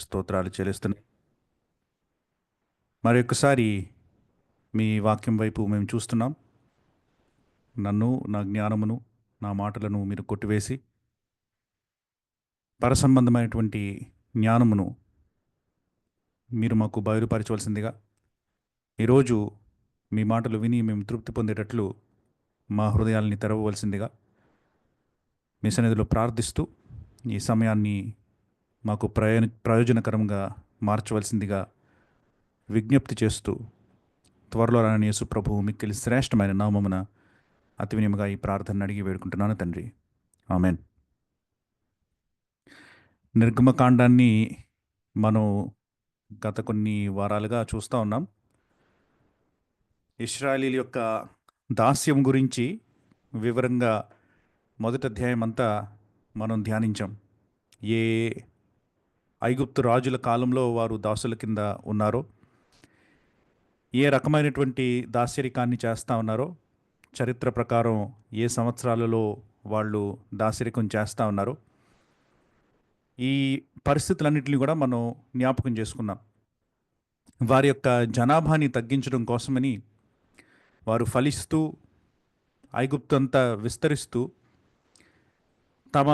స్తోత్రాలు చెల్లిస్తున్నాయి. మరొకసారి మీ వాక్యం వైపు మేము చూస్తున్నాం. నన్ను, నా జ్ఞానమును, నా మాటలను మీరు కొట్టివేసి పరసంబంధమైనటువంటి జ్ఞానమును మీరు మాకు బయలుపరచవలసిందిగా, ఈరోజు మీ మాటలు విని మేము తృప్తి పొందేటట్లు మా హృదయాల్ని తెరవవలసిందిగా మీ సన్నిధిలో ప్రార్థిస్తూ ఈ సమయాన్ని మాకు ప్రయోజనకరంగా మార్చవలసిందిగా విజ్ఞప్తి చేస్తూ, త్వరలో రాని యేసు ప్రభువు మిక్కిలి శ్రేష్టమైన నామమున అతి వినయముగా ఈ ప్రార్థన అడిగి వేడుకుంటున్నాను తండ్రి. ఆమెన్. నిర్గమకాండాన్ని మనం గత కొన్ని వారాలుగా చూస్తూ ఉన్నాం. ఇశ్రాయేలీల యొక్క దాస్యం గురించి వివరంగా మొదటి అధ్యాయం అంతా మనం ధ్యానించాం. ఏ ఐగుప్తు రాజుల కాలంలో వారు దాసుల కింద ఉన్నారో, ఏ రకమైనటువంటి దాస్యరికాన్ని చేస్తూ ఉన్నారో, చరిత్ర ప్రకారం ఏ సంవత్సరాలలో వాళ్ళు దాస్యరికం చేస్తూ ఉన్నారో, ఈ పరిస్థితులన్నింటినీ కూడా మనం జ్ఞాపకం చేసుకున్నాం. వారి యొక్క జనాభాని తగ్గించడం కోసమని వారు ఫలిస్తూ ఐగుప్తు అంతా విస్తరిస్తూ తమ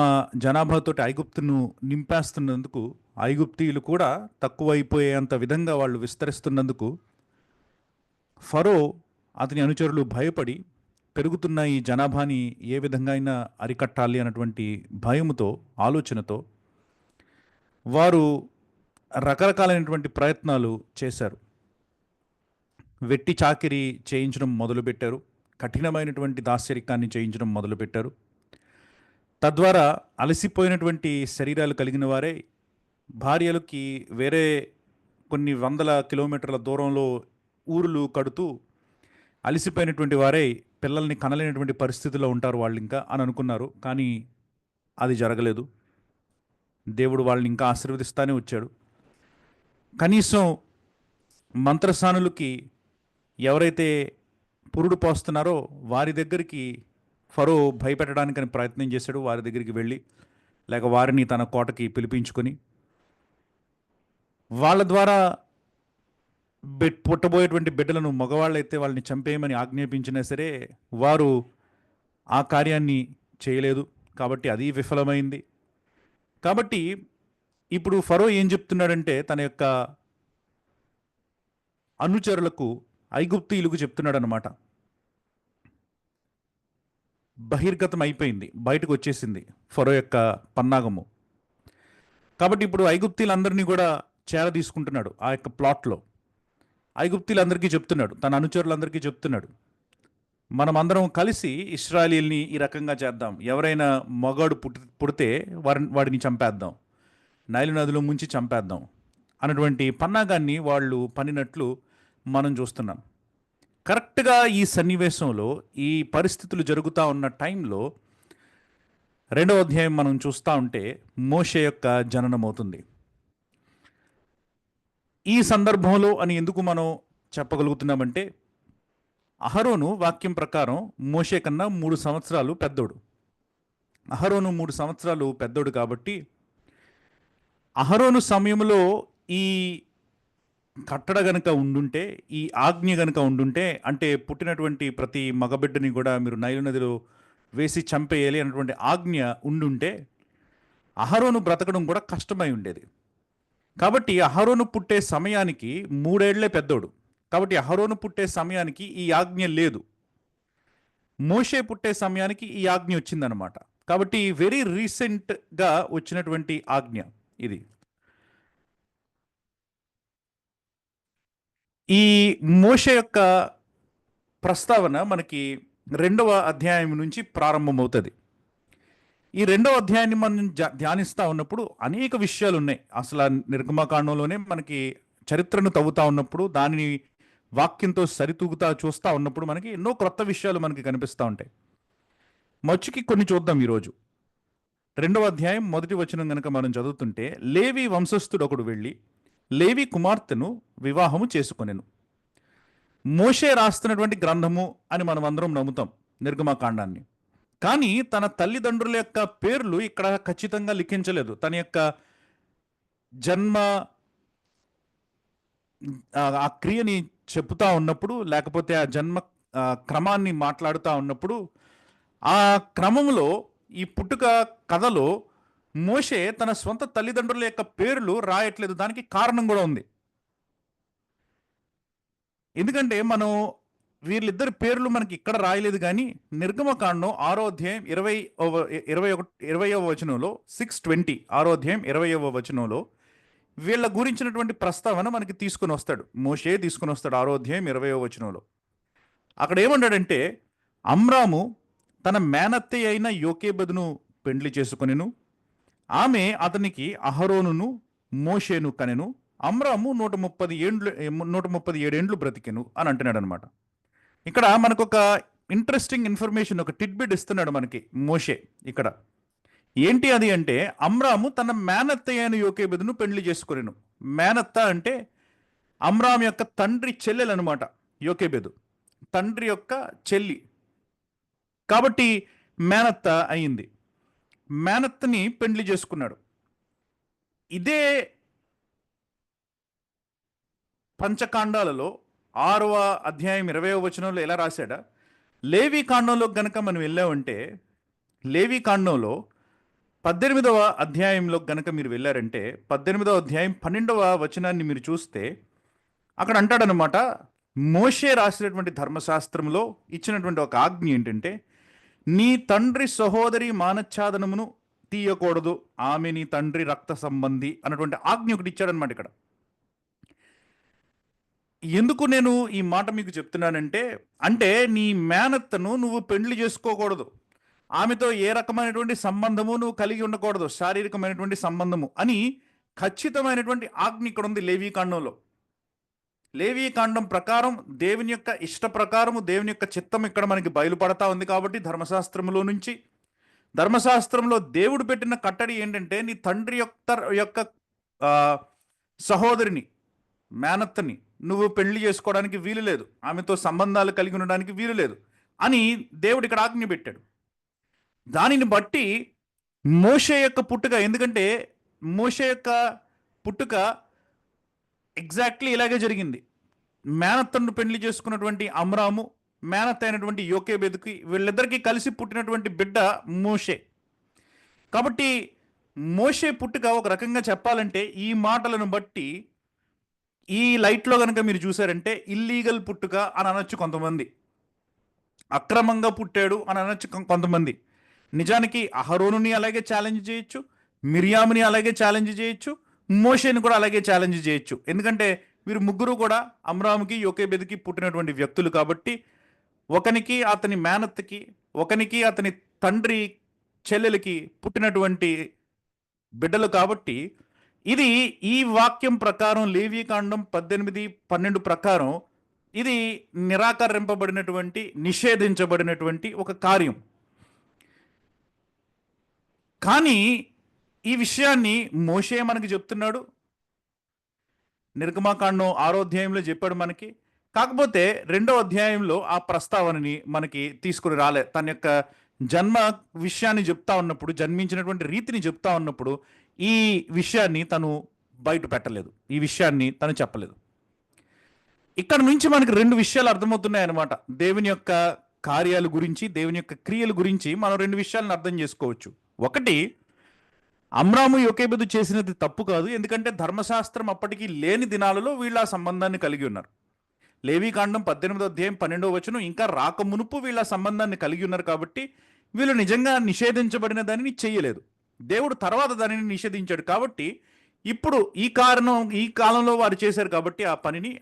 జనాభాతోటి ఐగుప్తును నింపేస్తున్నందుకు, ఐగుప్తీయులు కూడా తక్కువైపోయేంత విధంగా వాళ్ళు విస్తరిస్తున్నందుకు ఫరో అతని అనుచరులు భయపడి పెరుగుతున్న ఈ జనాభాని ఏ విధంగా అయినా అరికట్టాలి అన్నటువంటి భయముతో, ఆలోచనతో వారు రకరకాలైనటువంటి ప్రయత్నాలు చేశారు. వెట్టి చాకిరీ చేయించడం మొదలుపెట్టారు. కఠినమైనటువంటి దాస్యరికాన్ని చేయించడం మొదలుపెట్టారు. తద్వారా అలసిపోయినటువంటి శరీరాలు కలిగిన వారే భార్యలకి వేరే కొన్ని వందల కిలోమీటర్ల దూరంలో ఊరులు కడుతూ అలసిపోయినటువంటి వారే పిల్లల్ని కనలేనటువంటి పరిస్థితిలో ఉంటారు వాళ్ళు ఇంకా అని అనుకున్నారు. కానీ అది జరగలేదు. దేవుడు వాళ్ళని ఇంకా ఆశీర్వదిస్తానే వచ్చాడు. కనీసం మంత్రసానులకి ఎవరైతే పురుడు పోస్తున్నారో వారి దగ్గరికి ఫరో భయపెట్టడానికని ప్రయత్నం చేశాడు. వారి దగ్గరికి వెళ్ళి, లేక వారిని తన కోటకి పిలిపించుకొని వాళ్ళ ద్వారా పుట్టబోయేటువంటి బిడ్డలను మగవాళ్ళైతే వాళ్ళని చంపేయమని ఆజ్ఞాపించినా సరే వారు ఆ కార్యాన్ని చేయలేదు. కాబట్టి అది విఫలమైంది. కాబట్టి ఇప్పుడు ఫరో ఏం చెప్తున్నాడంటే తన యొక్క అనుచరులకు, ఐగుప్తీయులకు చెప్తున్నాడు అనమాట. బహిర్గతం అయిపోయింది, బయటకు వచ్చేసింది ఫరో యొక్క పన్నాగము. కాబట్టి ఇప్పుడు ఐగుప్తీయులందరినీ కూడా చేర తీసుకుంటున్నాడు ఆ యొక్క ప్లాట్లో. ఐగుప్తీయులందరికీ చెప్తున్నాడు, తన అనుచరులందరికీ చెప్తున్నాడు, మనమందరం కలిసి ఇశ్రాయేలీల్ని ఈ రకంగా చేద్దాం. ఎవరైనా మగాడు పుడితే వాడిని చంపేద్దాం, నైలు నదిలో ముంచి చంపేద్దాం అన్నటువంటి పన్నాగాన్ని వాళ్ళు పనినట్లు మనం చూస్తున్నాం. కరెక్ట్గా ఈ సన్నివేశంలో, ఈ పరిస్థితులు జరుగుతూ ఉన్న టైంలో 2వ అధ్యాయం మనం చూస్తూ ఉంటే మోషే యొక్క జననం అవుతుంది. ఈ సందర్భంలో అని ఎందుకు మనం చెప్పగలుగుతున్నామంటే, అహరోను వాక్యం ప్రకారం మోషే కన్నా 3 సంవత్సరాలు పెద్దోడు. అహరోను 3 సంవత్సరాలు పెద్దోడు కాబట్టి అహరోను సమయంలో ఈ కట్టడ గనక ఉండుంటే, ఈ ఆజ్ఞ గనక ఉండుంటే, అంటే పుట్టినటువంటి ప్రతి మగబిడ్డని కూడా మీరు నైలు నదిలో వేసి చంపేయాలి అన్నటువంటి ఆజ్ఞ ఉండుంటే అహరోను బ్రతకడం కూడా కష్టమై ఉండేది. కాబట్టి అహరోను పుట్టే సమయానికి 3 ఏళ్లే పెద్దోడు. కాబట్టి అహరోను పుట్టే సమయానికి ఈ ఆజ్ఞ లేదు. మోషే పుట్టే సమయానికి ఈ ఆజ్ఞ వచ్చిందనమాట. కాబట్టి వెరీ రీసెంట్గా వచ్చినటువంటి ఆజ్ఞ ఇది. ఈ మోషే యొక్క ప్రస్తావన మనకి 2వ అధ్యాయం నుంచి ప్రారంభమవుతుంది. ఈ 2వ అధ్యాయాన్ని మనం ధ్యానిస్తూ ఉన్నప్పుడు అనేక విషయాలు ఉన్నాయి. అసలు నిర్గమకాండంలోనే మనకి చరిత్రను తవ్వుతూ ఉన్నప్పుడు, దానిని వాక్యంతో సరితూగుతా చూస్తూ ఉన్నప్పుడు మనకి ఎన్నో క్రొత్త విషయాలు మనకి కనిపిస్తూ ఉంటాయి. మచ్చుకి కొన్ని చూద్దాం ఈరోజు. 2వ అధ్యాయం 1వ వచనం కనుక మనం చదువుతుంటే, లేవి వంశస్థుడు ఒకడు వెళ్ళి లేవి కుమార్తెను వివాహము చేసుకొనెను. మోషే రాస్తున్నటువంటి గ్రంథము అని మనం అందరం నమ్ముతాం నిర్గమకాండాన్ని. కానీ తన తల్లిదండ్రుల యొక్క పేర్లు ఇక్కడ ఖచ్చితంగా లిఖించలేదు. తన యొక్క జన్మ ఆ క్రియని చెప్తా ఉన్నప్పుడు, లేకపోతే ఆ జన్మ క్రమాన్ని మాట్లాడుతూ ఉన్నప్పుడు, ఆ క్రమంలో ఈ పుట్టుక కథలో మోషే తన స్వంత తల్లిదండ్రుల యొక్క పేర్లు రాయట్లేదు. దానికి కారణం కూడా ఉంది. ఎందుకంటే మనం వీళ్ళిద్దరి పేర్లు మనకి ఇక్కడ రాయలేదు, కానీ నిర్గమకాండం 6వ అధ్యాయం 20వ వచనంలో 6:20 6వ అధ్యాయం 20వ వచనంలో వీళ్ళ గురించినటువంటి ప్రస్తావన మనకి తీసుకుని వస్తాడు. మోషే తీసుకుని వస్తాడు 6వ అధ్యాయం 20వ వచనంలో. అక్కడ ఏమన్నాడంటే, అమ్రాము తన మేనత్తయ్య అయిన యోకేబెదును పెండ్లి చేసుకొనెను. ఆమె అతనికి అహరోనును మోషేను కనెను. అమ్రాము 137 ఏండ్లు బ్రతికెను అని అంటున్నాడు అనమాట. ఇక్కడ మనకు ఒక ఇంట్రెస్టింగ్ ఇన్ఫర్మేషన్, ఒక టిడ్బిట్ ఇస్తున్నాడు మనకి మోషే ఇక్కడ. ఏంటి అది అంటే, అమ్రాము తన మేనత్తయ్య అయిన యోకేబెదును పెండ్లి చేసుకొనెను. మేనత్త అంటే అమ్రాము యొక్క తండ్రి చెల్లెలు అనమాట. యోకేబెదు తండ్రి యొక్క చెల్లి కాబట్టి మేనత్త అయింది. మేనత్తని పెండ్లి చేసుకున్నాడు. ఇదే పంచకాండాలలో 6వ అధ్యాయం 20వ వచనంలో ఎలా రాశాడా, లేవి కాండంలో గనక మనం వెళ్ళామంటే, లేవి కాండంలో 18వ అధ్యాయంలో గనక మీరు వెళ్ళారంటే, 18వ అధ్యాయం 12వ వచనాన్ని మీరు చూస్తే అక్కడ అంటాడనమాట, మోషే రాసినటువంటి ధర్మశాస్త్రంలో ఇచ్చినటువంటి ఒక ఆజ్ఞ ఏంటంటే, నీ తండ్రి సహోదరి మానచ్ఛాదనమును తీయకూడదు, ఆమె నీ తండ్రి రక్త సంబంధి అన్నటువంటి ఆజ్ఞ ఒకటి ఇచ్చాడనమాట ఇక్కడ. ఎందుకు నేను ఈ మాట మీకు చెప్తున్నానంటే, అంటే నీ మేనత్తను నువ్వు పెండ్లి చేసుకోకూడదు, ఆమెతో ఏ రకమైనటువంటి సంబంధము నువ్వు కలిగి ఉండకూడదు, శారీరకమైనటువంటి సంబంధము అని ఖచ్చితమైనటువంటి ఆజ్ఞ ఇక్కడ ఉంది లేవీకాండంలో. లేవీకాండం ప్రకారం దేవుని యొక్క ఇష్ట ప్రకారము దేవుని యొక్క చిత్తం ఇక్కడ మనకి బయలుపడతా ఉంది. కాబట్టి ధర్మశాస్త్రంలో నుంచి, ధర్మశాస్త్రంలో దేవుడు పెట్టిన కట్టడి ఏంటంటే, నీ తండ్రి యొక్క సహోదరిని మేనత్తని నువ్వు పెళ్లి చేసుకోవడానికి వీలు లేదు, ఆమెతో సంబంధాలు కలిగి ఉండడానికి వీలు లేదు అని దేవుడు ఇక్కడ ఆజ్ఞ పెట్టాడు. దానిని బట్టి మోషే యొక్క పుట్టుక, ఎందుకంటే మోషే యొక్క పుట్టుక ఎగ్జాక్ట్లీ ఇలాగే జరిగింది. మేనత్తను పెళ్లి చేసుకున్నటువంటి అమ్రాము, మేనత్త అయినటువంటి యోకేబెదుకి, వీళ్ళిద్దరికీ కలిసి పుట్టినటువంటి బిడ్డ మోషే. కాబట్టి మోషే పుట్టుక ఒక రకంగా చెప్పాలంటే, ఈ మాటలను బట్టి ఈ లైట్లో కనుక మీరు చూసారంటే ఇల్లీగల్ పుట్టుక అని అనొచ్చు కొంతమంది, అక్రమంగా పుట్టాడు అని అనొచ్చు కొంతమంది. నిజానికి అహరోనుని అలాగే ఛాలెంజ్ చేయొచ్చు, మిరియాముని అలాగే ఛాలెంజ్ చేయొచ్చు, మోషేని కూడా అలాగే ఛాలెంజ్ చేయొచ్చు. ఎందుకంటే వీరు ముగ్గురు కూడా అమ్రాముకి యోకేబెదుకి పుట్టినటువంటి వ్యక్తులు కాబట్టి, ఒకనికి అతని మేనత్తకి, ఒకనికి అతని తండ్రి చెల్లెలకి పుట్టినటువంటి బిడ్డలు. కాబట్టి ఇది ఈ వాక్యం ప్రకారం లేవీకాండం 18:12 ప్రకారం ఇది నిరాకరింపబడినటువంటి, నిషేధించబడినటువంటి ఒక కార్యం. కానీ ఈ విషయాన్ని మోషే మనకి చెప్తున్నాడు, నిర్గమకాండం 6వ అధ్యాయంలో చెప్పాడు మనకి. కాకపోతే 2వ అధ్యాయంలో ఆ ప్రస్తావనని మనకి తీసుకుని రాలే. తన యొక్క జన్మ విషయాన్ని చెప్తా ఉన్నప్పుడు, జన్మించినటువంటి రీతిని చెప్తా ఉన్నప్పుడు ఈ విషయాన్ని తను బయట పెట్టలేదు, ఈ విషయాన్ని తను చెప్పలేదు. ఇక్కడ నుంచి మనకి 2 విషయాలు అర్థమవుతున్నాయి అన్నమాట. దేవుని యొక్క కార్యాల గురించి, దేవుని యొక్క క్రియల గురించి మనం 2 విషయాలను అర్థం చేసుకోవచ్చు. ఒకటి, అమ్రాము యోకేబెదు చేసినది తప్పు కాదు, ఎందుకంటే ధర్మశాస్త్రం అప్పటికి లేని దినాలలో వీళ్ళు ఆ సంబంధాన్ని కలిగి ఉన్నారు. లేవీకాండం 18వ అధ్యాయం 12వ వచనం ఇంకా రాక మునుపు వీళ్ళ సంబంధాన్ని కలిగి ఉన్నారు. కాబట్టి వీళ్ళు నిజంగా నిషేధించబడిన దానిని చెయ్యలేదు, దేవుడు తర్వాత దానిని నిషేధించాడు. కాబట్టి ఇప్పుడు ఈ కాలంలో వారు చేశారు కాబట్టి ఆ పనిని,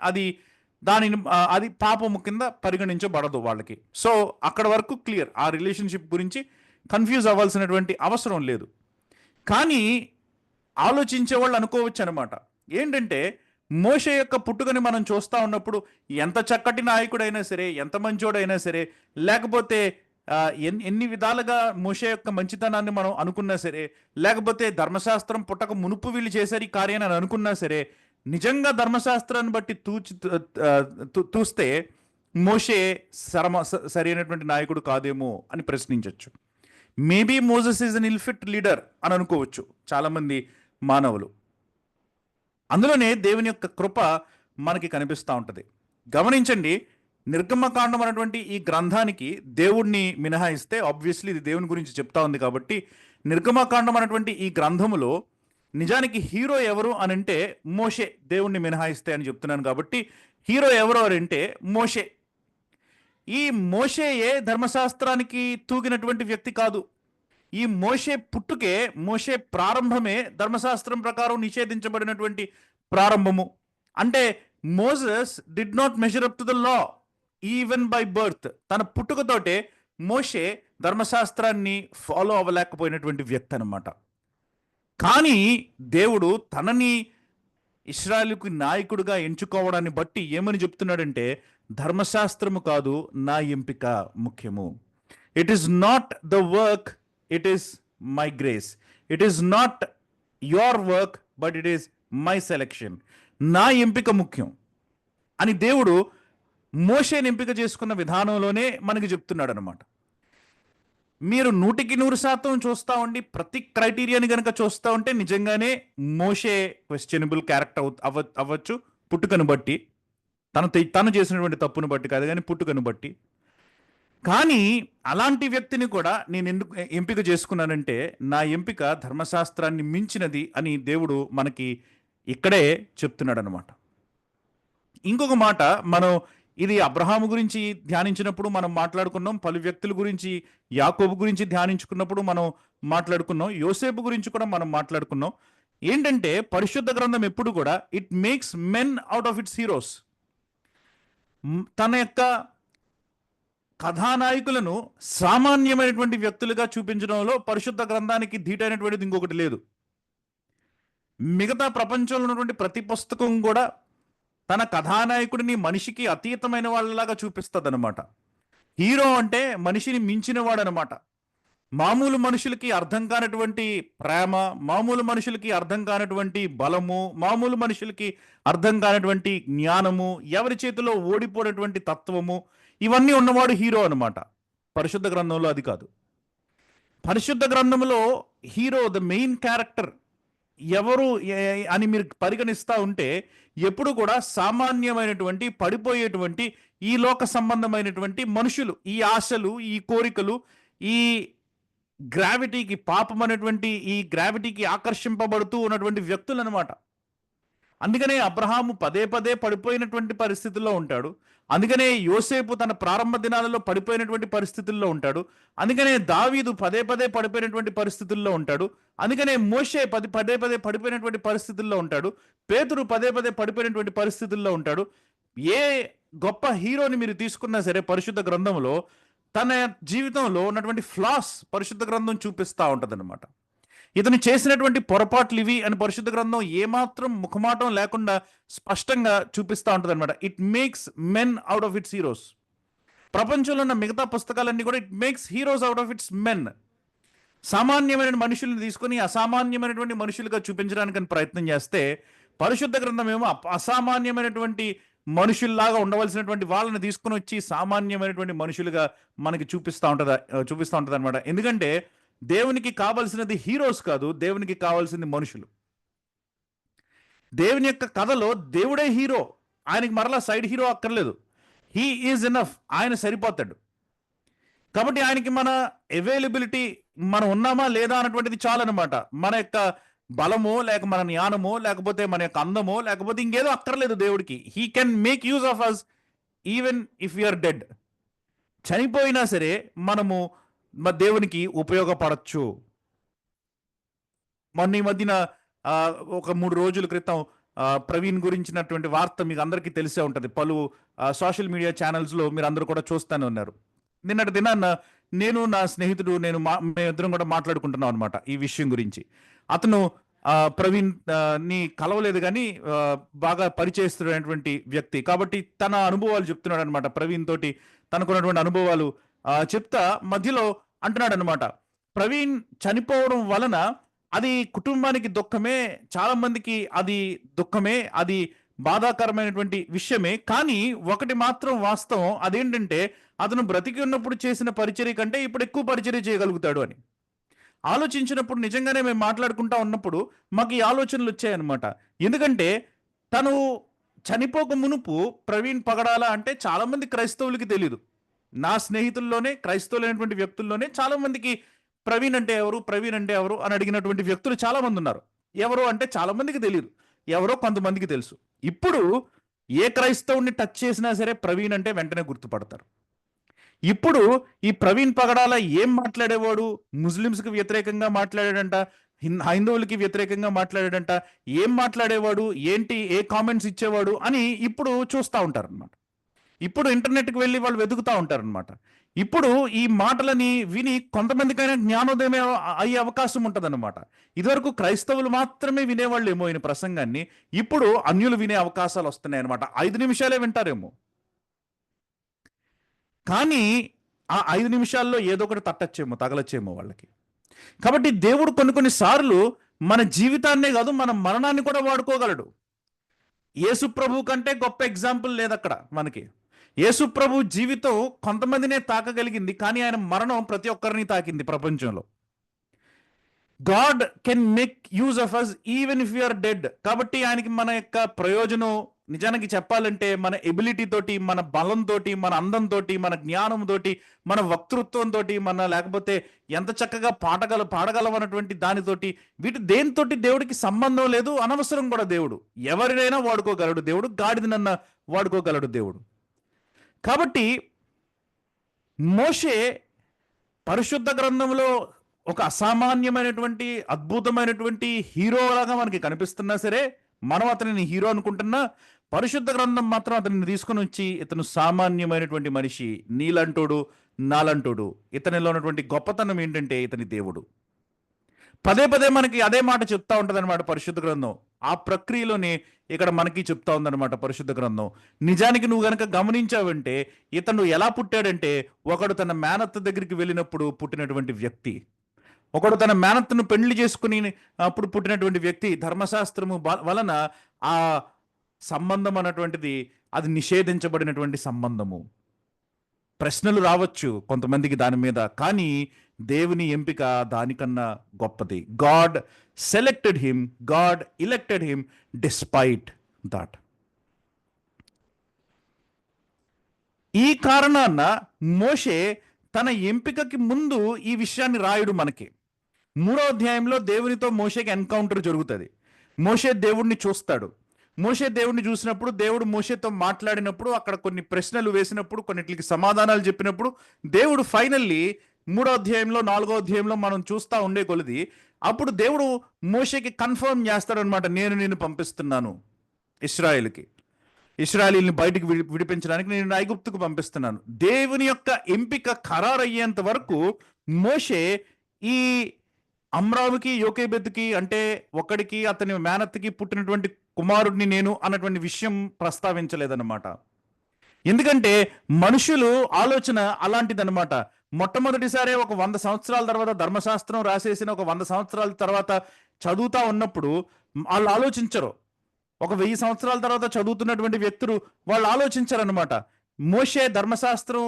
అది పాపము కింద పరిగణించబడదు వాళ్ళకి. సో అక్కడ వరకు క్లియర్, ఆ రిలేషన్షిప్ గురించి కన్ఫ్యూజ్ అవ్వాల్సినటువంటి అవసరం లేదు. కానీ ఆలోచించే వాళ్ళు అనుకోవచ్చు అనమాట, ఏంటంటే మోషే యొక్క పుట్టుకని మనం చూస్తూ ఉన్నప్పుడు ఎంత చక్కటి నాయకుడైనా సరే, ఎంత మంచోడైనా సరే, లేకపోతే ఎన్ని విధాలుగా మోషే యొక్క మంచితనాన్ని మనం అనుకున్నా సరే, లేకపోతే ధర్మశాస్త్రం పుట్టక మునుపు వీళ్ళు చేశారు ఈ కార్యాన్ని అని అనుకున్నా సరే, నిజంగా ధర్మశాస్త్రాన్ని బట్టి చూస్తే మోషే సరైనటువంటి నాయకుడు కాదేమో అని ప్రశ్నించవచ్చు. Maybe Moses is an ill fit leader అని అనుకోవచ్చు చాలామంది మానవులు. అందులోనే దేవుని యొక్క కృప మనకి కనిపిస్తూ ఉంటుంది. గమనించండి, నిర్గమకాండం అనేటువంటి ఈ గ్రంథానికి దేవుణ్ణి మినహాయిస్తే, ఆబ్వియస్లీ ఇది దేవుని గురించి చెప్తా ఉంది కాబట్టి, నిర్గమకాండం అనేటువంటి ఈ గ్రంథములో నిజానికి హీరో ఎవరు అని అంటే మోషే, దేవుణ్ణి మినహాయిస్తే అని చెప్తున్నాను కాబట్టి హీరో ఎవరు అని అంటే మోషే. ఈ మోషేయే ధర్మశాస్త్రానికి తూగినటువంటి వ్యక్తి కాదు. ఈ మోషే పుట్టుకే, మోషే ప్రారంభమే ధర్మశాస్త్రం ప్రకారం నిషేధించబడినటువంటి ప్రారంభము. అంటే Moses did not measure up to the law even by birth. తన పుట్టుకతోటే మోషే ధర్మశాస్త్రాన్ని ఫాలో అవ్వలేకపోయినటువంటి వ్యక్తి అనమాట. కానీ దేవుడు తనని ఇశ్రాయేలుకి నాయకుడిగా ఎంచుకోవడాన్ని బట్టి ఏమని చెప్తున్నాడంటే, ధర్మశాస్త్రము కాదు నా ఎంపిక ముఖ్యము. It is not the work, it is my grace. It is not your work, but it is my selection. నా ఎంపిక ముఖ్యం అని దేవుడు మోషేని ఎంపిక చేసుకున్న విధానంలోనే మనకి చెప్తున్నాడు అనమాట. మీరు 100% చూస్తూ ఉండి ప్రతి క్రైటీరియాని కనుక చూస్తూ ఉంటే నిజంగానే మోషే క్వశ్చనబుల్ క్యారెక్టర్ అవ్వచ్చు, పుట్టుకను బట్టి, తను చేసినటువంటి తప్పును బట్టి కాదు కానీ పుట్టుకను బట్టి. కానీ అలాంటి వ్యక్తిని కూడా నేను ఎందుకు ఎంపిక చేసుకున్నానంటే, నా ఎంపిక ధర్మశాస్త్రాన్ని మించినది అని దేవుడు మనకి ఇక్కడే చెప్తున్నాడు అనమాట. ఇంకొక మాట, మనం ఇది అబ్రహాము గురించి ధ్యానించినప్పుడు మనం మాట్లాడుకున్నాం, పలు వ్యక్తుల గురించి, యాకోబు గురించి ధ్యానించుకున్నప్పుడు మనం మాట్లాడుకున్నాం, యోసేపు గురించి కూడా మనం మాట్లాడుకున్నాం. ఏంటంటే పరిశుద్ధ గ్రంథం ఎప్పుడు కూడా it makes men out of it's heroes. తన యొక్క కథానాయకులను సామాన్యమైనటువంటి వ్యక్తులుగా చూపించడంలో పరిశుద్ధ గ్రంథానికి ధీటైనటువంటిది ఇంకొకటి లేదు. మిగతా ప్రపంచంలో ఉన్నటువంటి ప్రతి పుస్తకం కూడా తన కథానాయకుడిని మనిషికి అతీతమైన వాళ్ళలాగా చూపిస్తుంది అనమాట. హీరో అంటే మనిషిని మించిన వాడనమాట. మామూలు మనుషులకి అర్థం కానటువంటి ప్రేమ, మామూలు మనుషులకి అర్థం కానటువంటి బలము, మామూలు మనుషులకి అర్థం కానటువంటి జ్ఞానము, ఎవరి చేతిలో ఓడిపోయినటువంటి తత్వము, ఇవన్నీ ఉన్నవాడు హీరో అనమాట. పరిశుద్ధ గ్రంథంలో అది కాదు. పరిశుద్ధ గ్రంథంలో హీరో, ద మెయిన్ క్యారెక్టర్ ఎవరు అని మీరు పరిగణిస్తూ ఉంటే ఎప్పుడు కూడా సామాన్యమైనటువంటి, పడిపోయేటువంటి, ఈ లోక సంబంధమైనటువంటి మనుషులు, ఈ ఆశలు, ఈ కోరికలు, ఈ గ్రావిటీకి, పాపం అనేటువంటి ఈ గ్రావిటీకి ఆకర్షింపబడుతూ ఉన్నటువంటి వ్యక్తులు అనమాట. అందుకనే అబ్రహాము పదే పదే పడిపోయినటువంటి పరిస్థితుల్లో ఉంటాడు. అందుకనే యోసేపు తన ప్రారంభ దినాలలో పడిపోయినటువంటి పరిస్థితుల్లో ఉంటాడు. అందుకనే దావీదు పదే పదే పడిపోయినటువంటి పరిస్థితుల్లో ఉంటాడు. అందుకనే మోషే పదే పదే పడిపోయినటువంటి పరిస్థితుల్లో ఉంటాడు. పేతురు పదే పదే పడిపోయినటువంటి పరిస్థితుల్లో ఉంటాడు. ఏ గొప్ప హీరోని మీరు తీసుకున్నా సరే పరిశుద్ధ గ్రంథంలో తన జీవితంలో ఉన్నటువంటి ఫ్లాస్ పరిశుద్ధ గ్రంథం చూపిస్తూ ఉంటుంది అనమాట. ఇతను చేసినటువంటి పొరపాట్లు ఇవి అని పరిశుద్ధ గ్రంథం ఏమాత్రం ముఖమాటం లేకుండా స్పష్టంగా చూపిస్తూ ఉంటుంది అనమాట. It makes men out of it's heroes. ప్రపంచంలో ఉన్న మిగతా పుస్తకాలన్నీ కూడా it makes heroes out of it's men. సామాన్యమైన మనుషుల్ని తీసుకొని అసామాన్యమైనటువంటి మనుషులుగా చూపించడానికి ప్రయత్నం చేస్తే, పరిశుద్ధ గ్రంథం ఏమో అసామాన్యమైనటువంటి మనుషుల్లాగా ఉండవలసినటువంటి వాళ్ళని తీసుకుని వచ్చి సామాన్యమైనటువంటి మనుషులుగా మనకి చూపిస్తూ ఉంటుంది అనమాట. ఎందుకంటే దేవునికి కావాల్సినది హీరోస్ కాదు, దేవునికి కావాల్సింది మనుషులు. దేవుని యొక్క కథలో దేవుడే హీరో, ఆయనకి మరలా సైడ్ హీరో అక్కర్లేదు. హీ ఈజ్ ఎనఫ్, ఆయన సరిపోతాడు. కాబట్టి ఆయనకి మన అవైలబిలిటీ, మనం ఉన్నామా లేదా అన్నటువంటిది చాలన్నమాట. మన యొక్క బలమో, లేక మన జ్ఞానమో, లేకపోతే మన యొక్క అందమో, లేకపోతే ఇంకేదో అక్కర్లేదు దేవుడికి. He can make use of us even if you're dead. చనిపోయినా సరే మనము దేవునికి ఉపయోగపడచ్చు. మొన్న ఈ మధ్యన ఒక 3 రోజుల క్రితం ప్రవీణ్ గురించినటువంటి వార్త మీకు అందరికీ తెలిసే ఉంటుంది. పలు సోషల్ మీడియా ఛానల్స్లో మీరు అందరూ కూడా చూస్తూనే ఉన్నారు. నిన్నటి దినాన్న నేను, నా స్నేహితుడు, మేమిద్దరం కూడా మాట్లాడుకుంటున్నాం అనమాట ఈ విషయం గురించి. అతను ప్రవీణ్ ని కలవలేదు కానీ బాగా పరిచయిస్తున్నటువంటి వ్యక్తి కాబట్టి తన అనుభవాలు చెప్తున్నాడు అనమాట. ప్రవీణ్ తోటి తనకున్నటువంటి అనుభవాలు చెప్తా మధ్యలో అంటున్నాడు అనమాట, ప్రవీణ్ చనిపోవడం వలన అది కుటుంబానికి దుఃఖమే, చాలా మందికి అది దుఃఖమే, అది బాధాకరమైనటువంటి విషయమే. కానీ ఒకటి మాత్రం వాస్తవం, అదేంటంటే అతను బ్రతికి ఉన్నప్పుడు చేసిన పరిచర్య కంటే ఇప్పుడు ఎక్కువ పరిచర్య చేయగలుగుతాడు అని. ఆలోచించినప్పుడు నిజంగానే మేము మాట్లాడుకుంటా ఉన్నప్పుడు మాకు ఈ ఆలోచనలు వచ్చాయన్నమాట. ఎందుకంటే తను చనిపోక మునుపు ప్రవీణ్ పగడాల అంటే చాలామంది క్రైస్తవులకి తెలియదు. నా స్నేహితుల్లోనే క్రైస్తవులైనటువంటి వ్యక్తుల్లోనే చాలామందికి ప్రవీణ్ అంటే ఎవరు, ప్రవీణ్ అంటే ఎవరు అని అడిగినటువంటి వ్యక్తులు చాలామంది ఉన్నారు. ఎవరు అంటే చాలామందికి తెలియదు, ఎవరో కొంతమందికి తెలుసు. ఇప్పుడు ఏ క్రైస్తవుని టచ్ చేసినా సరే ప్రవీణ్ అంటే వెంటనే గుర్తుపడతారు. ఇప్పుడు ఈ ప్రవీణ్ పగడాల ఏం మాట్లాడేవాడు, ముస్లిమ్స్కి వ్యతిరేకంగా మాట్లాడాడంట, హైందవులకి వ్యతిరేకంగా మాట్లాడాడంట, ఏం మాట్లాడేవాడు, ఏంటి, ఏ కామెంట్స్ ఇచ్చేవాడు అని ఇప్పుడు చూస్తూ ఉంటారనమాట. ఇప్పుడు ఇంటర్నెట్కి వెళ్ళి వాళ్ళు వెతుకుతూ ఉంటారనమాట. ఇప్పుడు ఈ మాటలని విని కొంతమందికైనా జ్ఞానోదయం అయ్యే అవకాశం ఉంటుందన్నమాట. ఇదివరకు క్రైస్తవులు మాత్రమే వినేవాళ్ళు ఏమో ఈయన ప్రసంగాన్ని, ఇప్పుడు అన్యులు వినే అవకాశాలు వస్తున్నాయి అనమాట. 5 నిమిషాలే వింటారేమో, కానీ ఆ 5 నిమిషాల్లో ఏదో ఒకటి తట్టచ్చేమో, తగలచ్చేమో వాళ్ళకి. కాబట్టి దేవుడు కొన్ని సార్లు మన జీవితాన్నే కాదు, మన మరణాన్ని కూడా వాడుకోగలడు. యేసు ప్రభు కంటే గొప్ప ఎగ్జాంపుల్ లేదు అక్కడ మనకి. యేసు ప్రభు జీవితం కొంతమందినే తాకగలిగింది, కానీ ఆయన మరణం ప్రతి ఒక్కరిని తాకింది ప్రపంచంలో. God can make use of us even if you're dead. కాబట్టి ఆయనకి మన యొక్క ప్రయోజనం నిజానికి చెప్పాలంటే మన ఎబిలిటీ తోటి, మన బలంతో, మన అందంతో, మన జ్ఞానంతో, మన వక్తృత్వంతో, మన లేకపోతే ఎంత చక్కగా పాడగలవన్నటువంటి దానితోటి, దేనితోటి దేవుడికి సంబంధం లేదు, అనవసరం కూడా. దేవుడు ఎవరినైనా వాడుకోగలడు, దేవుడు గాడిదనన్నా వాడుకోగలడు దేవుడు. కాబట్టి మోషే పరిశుద్ధ గ్రంథంలో ఒక అసామాన్యమైనటువంటి అద్భుతమైనటువంటి హీరోలాగా మనకి కనిపిస్తున్నా సరే, మనం అతనిని హీరో అనుకుంటున్నా, పరిశుద్ధ గ్రంథం మాత్రం అతనిని తీసుకొని వచ్చి ఇతను సామాన్యమైనటువంటి మనిషి, నీలంటోడు నాలంటోడు. ఇతనిలో ఉన్నటువంటి గొప్పతనం ఏంటంటే ఇతని దేవుడు. పదే పదే మనకి అదే మాట చెప్తా ఉంటుంది అనమాట పరిశుద్ధ గ్రంథం. ఆ ప్రక్రియలోనే ఇక్కడ మనకి చెప్తా ఉందన్నమాట పరిశుద్ధ గ్రంథం. నిజానికి నువ్వు గనక గమనించావంటే ఇతను ఎలా పుట్టాడంటే, ఒకడు తన మేనత్త దగ్గరికి వెళ్ళినప్పుడు పుట్టినటువంటి వ్యక్తి, ఒకడు తన మేనత్తను పెళ్లి చేసుకుని అప్పుడు పుట్టినటువంటి వ్యక్తి. ధర్మశాస్త్రము వలన ఆ సంబంధం అన్నటువంటిది అది నిషేధించబడినటువంటి సంబంధము. ప్రశ్నలు రావచ్చు కొంతమందికి దాని మీద, కానీ దేవుని ఎంపిక దానికన్నా గొప్పది. God selected him, God elected him despite that. ఈ కారణాన మోషే తన ఎంపికకి ముందు ఈ విషయాన్ని రాయుడు మనకి. 3వ అధ్యాయంలో దేవునితో మోషేకి ఎన్కౌంటర్ జరుగుతుంది. మోషే దేవుడిని చూస్తాడు. మోషే దేవుడిని చూసినప్పుడు, దేవుడు మోషేతో మాట్లాడినప్పుడు, అక్కడ కొన్ని ప్రశ్నలు వేసినప్పుడు, కొన్నిటికి సమాధానాలు చెప్పినప్పుడు, దేవుడు ఫైనల్లీ 3వ అధ్యాయంలో 4వ అధ్యాయంలో మనం చూస్తూ ఉండే కొలది, అప్పుడు దేవుడు మోషేకి కన్ఫర్మ్ చేస్తాడనమాట, నేను నిన్ను పంపిస్తున్నాను ఇశ్రాయేలీల్ని బయటికి విడిపించడానికి నేను ఐగుప్తుకు పంపిస్తున్నాను. దేవుని యొక్క ఎంపిక ఖరారయ్యేంత వరకు మోషే ఈ అమ్రాముకి యోకేబెద్కి అంటే ఒకడికి అతని మేనత్కి పుట్టినటువంటి కుమారుడిని నేను అన్నటువంటి విషయం ప్రస్తావించలేదన్నమాట. ఎందుకంటే మనుషులు ఆలోచన అలాంటిదన్నమాట. మొట్టమొదటిసారి ఒక 100 సంవత్సరాల తర్వాత ధర్మశాస్త్రం రాసేసిన ఒక 100 సంవత్సరాల తర్వాత చదువుతా ఉన్నప్పుడు వాళ్ళు ఆలోచించరు. ఒక 1000 సంవత్సరాల తర్వాత చదువుతున్నటువంటి వ్యక్తులు వాళ్ళు ఆలోచించారనమాట. మోషే ధర్మశాస్త్రం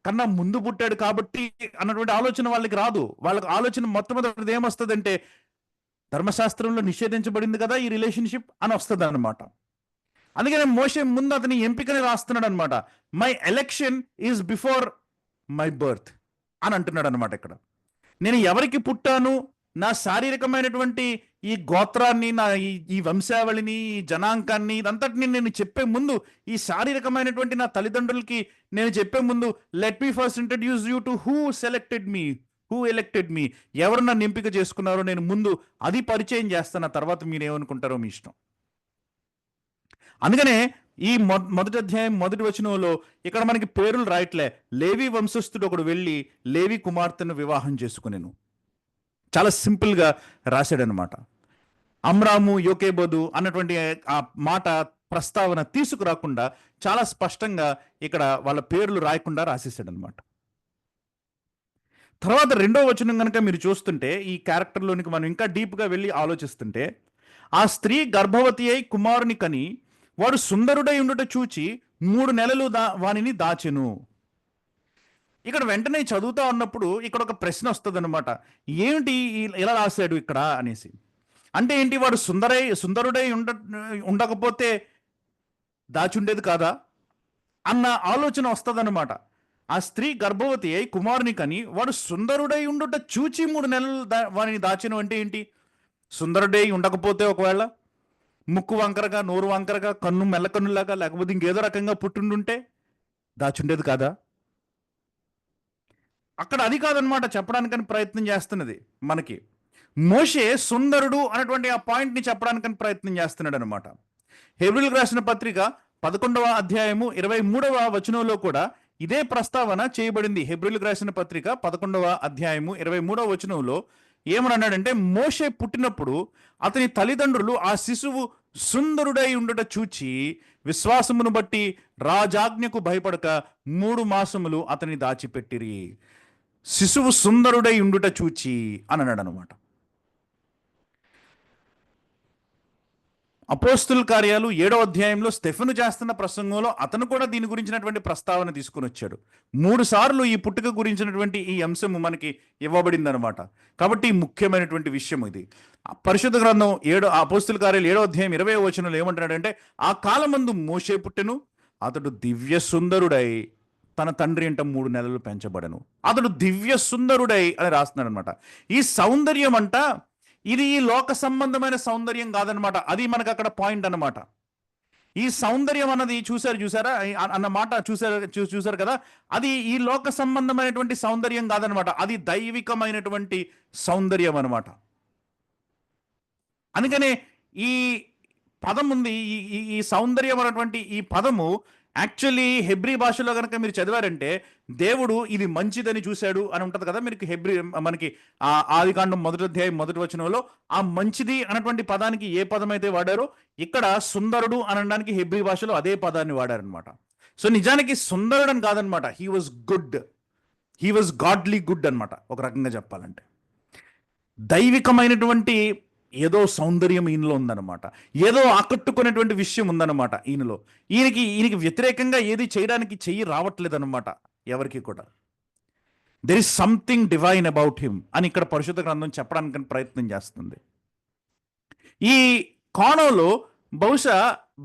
కన్నా ముందు పుట్టాడు కాబట్టి అన్నటువంటి ఆలోచన వాళ్ళకి రాదు. వాళ్ళకి ఆలోచన మొట్టమొదటిది ఏమొస్తుందంటే, ధర్మశాస్త్రంలో నిషేధించబడింది కదా ఈ రిలేషన్షిప్ అని వస్తుంది అనమాట. అందుకనే మోషే ముందు అతని ఎంపికని రాస్తున్నాడు అనమాట. My election is before my birth అని అంటున్నాడు అనమాట. ఇక్కడ నేను ఎవరికి పుట్టాను, నా శారీరకమైనటువంటి ఈ గోత్రాన్ని, నా ఈ వంశావళిని, ఈ జనాంకాన్ని, ఇదంతటిని నేను చెప్పే ముందు, ఈ శారీరకమైనటువంటి నా తల్లిదండ్రులకి నేను చెప్పే ముందు, let me first introduce you to who elected me, ఎవరు నన్ను ఎంపిక చేసుకున్నారో నేను ముందు అది పరిచయం చేస్తాను. తర్వాత మీరేమనుకుంటారో మీ ఇష్టం. అందుకనే ఈ మొదటి అధ్యాయం మొదటి వచనంలో ఇక్కడ మనకి పేర్లు రాయట్లే. లేవి వంశస్థుడు ఒకడు వెళ్ళి లేవి కుమార్తెను వివాహం చేసుకునేను, చాలా సింపుల్గా రాశాడనమాట. అమ్రాము యోకేబోదు అన్నటువంటి ఆ మాట ప్రస్తావన తీసుకురాకుండా చాలా స్పష్టంగా ఇక్కడ వాళ్ళ పేర్లు రాయకుండా రాసేసాడనమాట. తర్వాత 2వ వచనం కనుక మీరు చూస్తుంటే, ఈ క్యారెక్టర్లోనికి మనం ఇంకా డీప్గా వెళ్ళి ఆలోచిస్తుంటే, ఆ స్త్రీ గర్భవతి అయి కుమారుని కని వాడు సుందరుడై ఉండుట చూచి 3 నెలలు వానిని దాచెను. ఇక్కడ వెంటనే చదువుతా ఉన్నప్పుడు ఇక్కడ ఒక ప్రశ్న వస్తుంది అనమాట. ఏమిటి ఇలా రాశాడు ఇక్కడ అనేసి. అంటే ఏంటి, వాడు సుందరుడై ఉండకపోతే దాచుండేది కాదా అన్న ఆలోచన వస్తుందన్నమాట. ఆ స్త్రీ గర్భవతి అయి కుమారుని కని వాడు సుందరుడై ఉండుట చూచి 3 నెలలు వాడిని దాచను అంటే ఏంటి? సుందరుడై ఉండకపోతే ఒకవేళ ముక్కు వంకరగా, నోరు వంకరగా, కన్ను మెల్లకన్నులాగా, లేకపోతే ఇంకేదో రకంగా పుట్టిండుంటే దాచుండేది కాదా? అక్కడ అది కాదనమాట చెప్పడానికని ప్రయత్నం చేస్తున్నది మనకి. మోషే సుందరుడు అనేటువంటి ఆ పాయింట్ని చెప్పడానికని ప్రయత్నం చేస్తున్నాడు అనమాట. హెబ్రీయులకు రాసిన పత్రిక 11వ అధ్యాయము 23వ వచనంలో కూడా ఇదే ప్రస్తావన చేయబడింది. హెబ్రీయులకు రాసిన పత్రిక 11వ అధ్యాయము 23వ వచనంలో ఏమని అన్నాడంటే, మోషే పుట్టినప్పుడు అతని తల్లిదండ్రులు ఆ శిశువు సుందరుడై ఉండుట చూచి విశ్వాసమును బట్టి రాజాజ్ఞకు భయపడక 3 మాసములు అతని దాచిపెట్టిరి. శిశువు సుందరుడై ఉండుట చూచి అని అన్నాడు అనమాట. అపోస్తుల కార్యాలు 7వ అధ్యాయంలో స్టెఫెను చేస్తున్న ప్రసంగంలో అతను కూడా దీని గురించినటువంటి ప్రస్తావన తీసుకుని వచ్చాడు. 3 సార్లు ఈ పుట్టుక గురించినటువంటి ఈ అంశము మనకి ఇవ్వబడింది అనమాట. కాబట్టి ముఖ్యమైనటువంటి విషయం ఇది. పరిశుద్ధ గ్రంథం అపోస్తుల కార్యాలు 7వ అధ్యాయం 20వ వచనంలో ఏమంటున్నాడంటే, ఆ కాలమందు మోషే పుట్టెను, అతడు దివ్య సుందరుడై తన తండ్రి ఇంట 3 నెలలు పెంచబడను. అతడు దివ్య సుందరుడై అని రాస్తున్నాడు అనమాట. ఈ సౌందర్యం అంట ఇది ఈ లోక సంబంధమైన సౌందర్యం కాదనమాట. అది మనకు అక్కడ పాయింట్ అనమాట. ఈ సౌందర్యం అన్నది చూసారా అన్న మాట చూసారు కదా, అది ఈ లోక సంబంధమైనటువంటి సౌందర్యం కాదనమాట. అది దైవికమైనటువంటి సౌందర్యం అనమాట. అందుకనే ఈ పదం ఉంది, ఈ సౌందర్యం అన్నటువంటి ఈ పదము యాక్చువల్లీ హెబ్రీ భాషలో కనుక మీరు చదివారంటే దేవుడు ఇది మంచిదని చూశాడు అని ఉంటుంది కదా. మనకి ఆదికాండం 1వ అధ్యాయం 1వ వచనంలో ఆ మంచిది అన్నటువంటి పదానికి ఏ పదం అయితే వాడారో ఇక్కడ సుందరుడు అనడానికి హెబ్రీ భాషలో అదే పదాన్ని వాడారనమాట. సో నిజానికి సుందరుడు అని కాదనమాట, he was good, he was godly good అనమాట. ఒక రకంగా చెప్పాలంటే దైవికమైనటువంటి ఏదో సౌందర్యం ఈయనలో ఉందన్నమాట, ఏదో ఆకట్టుకునేటువంటి విషయం ఉందన్నమాట ఈయనలో. ఈయనకి వ్యతిరేకంగా ఏది చేయడానికి చెయ్యి రావట్లేదన్నమాట ఎవరికి కూడా. There is something divine about him అని ఇక్కడ పరిశుద్ధ గ్రంథం చెప్పడానికి ప్రయత్నం చేస్తుంది. ఈ కోణంలో బహుశా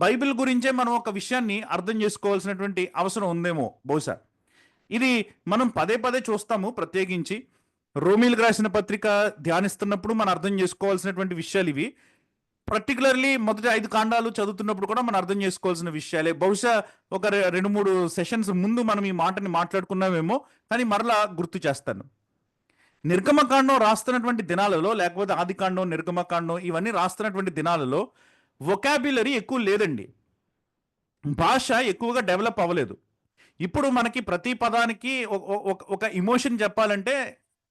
బైబిల్ గురించే మనం ఒక విషయాన్ని అర్థం చేసుకోవాల్సినటువంటి అవసరం ఉందేమో బహుశా. ఇది మనం పదే పదే చూస్తాము. ప్రత్యేకించి రోమీలకు రాసిన పత్రిక ధ్యానిస్తున్నప్పుడు మనం అర్థం చేసుకోవాల్సినటువంటి విషయాలు ఇవి. పర్టికులర్లీ మొదటి 5 కాండాలు చదువుతున్నప్పుడు కూడా మనం అర్థం చేసుకోవాల్సిన విషయాలే. బహుశా ఒక 2-3 సెషన్స్ ముందు మనం ఈ మాటని మాట్లాడుకున్నామేమో, కానీ మరలా గుర్తు చేస్తాను. నిర్గమకాండం రాస్తున్నటువంటి దినాలలో, లేకపోతే ఆదికాండం, నిర్గమకాండం ఇవన్నీ రాస్తున్నటువంటి దినాలలో వొకాబ్యులరీ ఎక్కువ లేదండి. భాష ఎక్కువగా డెవలప్ అవ్వలేదు. ఇప్పుడు మనకి ప్రతి పదానికి ఒక ఇమోషన్ చెప్పాలంటే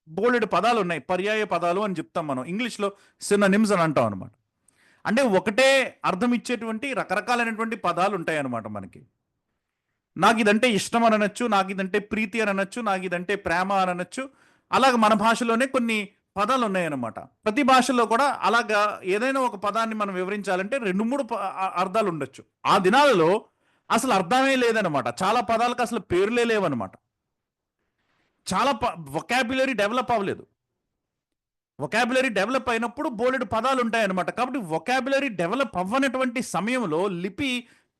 బోలెడు పదాలు ఉన్నాయి, పర్యాయ పదాలు అని చెప్తాం మనం. ఇంగ్లీష్లో సినోనిమ్స్ అని అంటాం అనమాట. అంటే ఒకటే అర్థం ఇచ్చేటువంటి రకరకాలైనటువంటి పదాలు ఉంటాయి అన్నమాట మనకి. నాకు ఇదంటే ఇష్టం అని అనొచ్చు, నాకు ఇదంటే ప్రీతి అని అనొచ్చు, నాకు ఇదంటే ప్రేమ అని అనొచ్చు. అలాగే మన భాషలోనే కొన్ని పదాలు ఉన్నాయన్నమాట. ప్రతి భాషలో కూడా అలాగా ఏదైనా ఒక పదాన్ని మనం వివరించాలంటే 2-3 అర్థాలు ఉండొచ్చు. ఆ దినాలలో అసలు అర్థమే లేదనమాట. చాలా పదాలకు అసలు పేర్లే లేవన్నమాట. చాలా వొకాబులరీ డెవలప్ అవ్వలేదు. వొకాబులరీ డెవలప్ అయినప్పుడు బోలెడు పదాలు ఉంటాయన్నమాట. కాబట్టి వొకాబులరీ డెవలప్ అవ్వనటువంటి సమయంలో, లిపి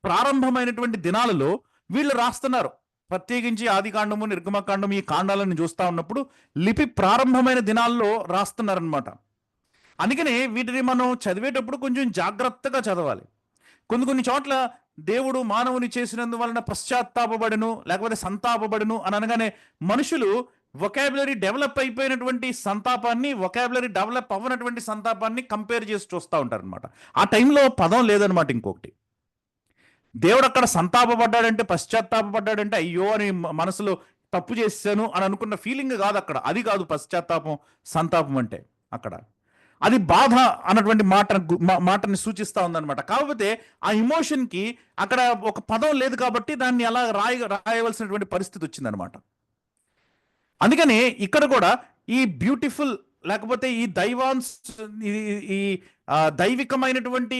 ప్రారంభమైనటువంటి దినాలలో వీళ్ళు రాస్తున్నారు. ప్రత్యేకించి ఆదికాండము, నిర్గమకాండము ఈ కాండాలను చూస్తూ ఉన్నప్పుడు లిపి ప్రారంభమైన దినాల్లో రాస్తున్నారనమాట. అందుకనే వీటిని మనం చదివేటప్పుడు కొంచెం జాగ్రత్తగా చదవాలి. కొన్ని చోట్ల దేవుడు మానవుని చేసినందువలన పశ్చాత్తాపబడును, లేకపోతే సంతాపబడును అని అనగానే మనుషులు వొకాబులరీ డెవలప్ అయిపోయినటువంటి సంతాపాన్ని, వొకాబులరీ డెవలప్ అవ్వనటువంటి సంతాపాన్ని కంపేర్ చేసి చూస్తూ ఉంటారు అనమాట. ఆ టైంలో పదం లేదనమాట. ఇంకొకటి, దేవుడు అక్కడ సంతాపపడ్డాడంటే, పశ్చాత్తాపడ్డాడంటే అయ్యో అని మనసులో తప్పు చేశాను అని అనుకున్న ఫీలింగ్ కాదు అక్కడ. అది కాదు పశ్చాత్తాపం, సంతాపం అంటే. అక్కడ అది బాధ అన్నటువంటి మాటని సూచిస్తూ ఉందన్నమాట. కాకపోతే ఆ ఇమోషన్కి అక్కడ ఒక పదం లేదు కాబట్టి దాన్ని అలా రాయవలసినటువంటి పరిస్థితి వచ్చిందనమాట. అందుకని ఇక్కడ కూడా ఈ బ్యూటిఫుల్, లేకపోతే ఈ ఈ దైవికమైనటువంటి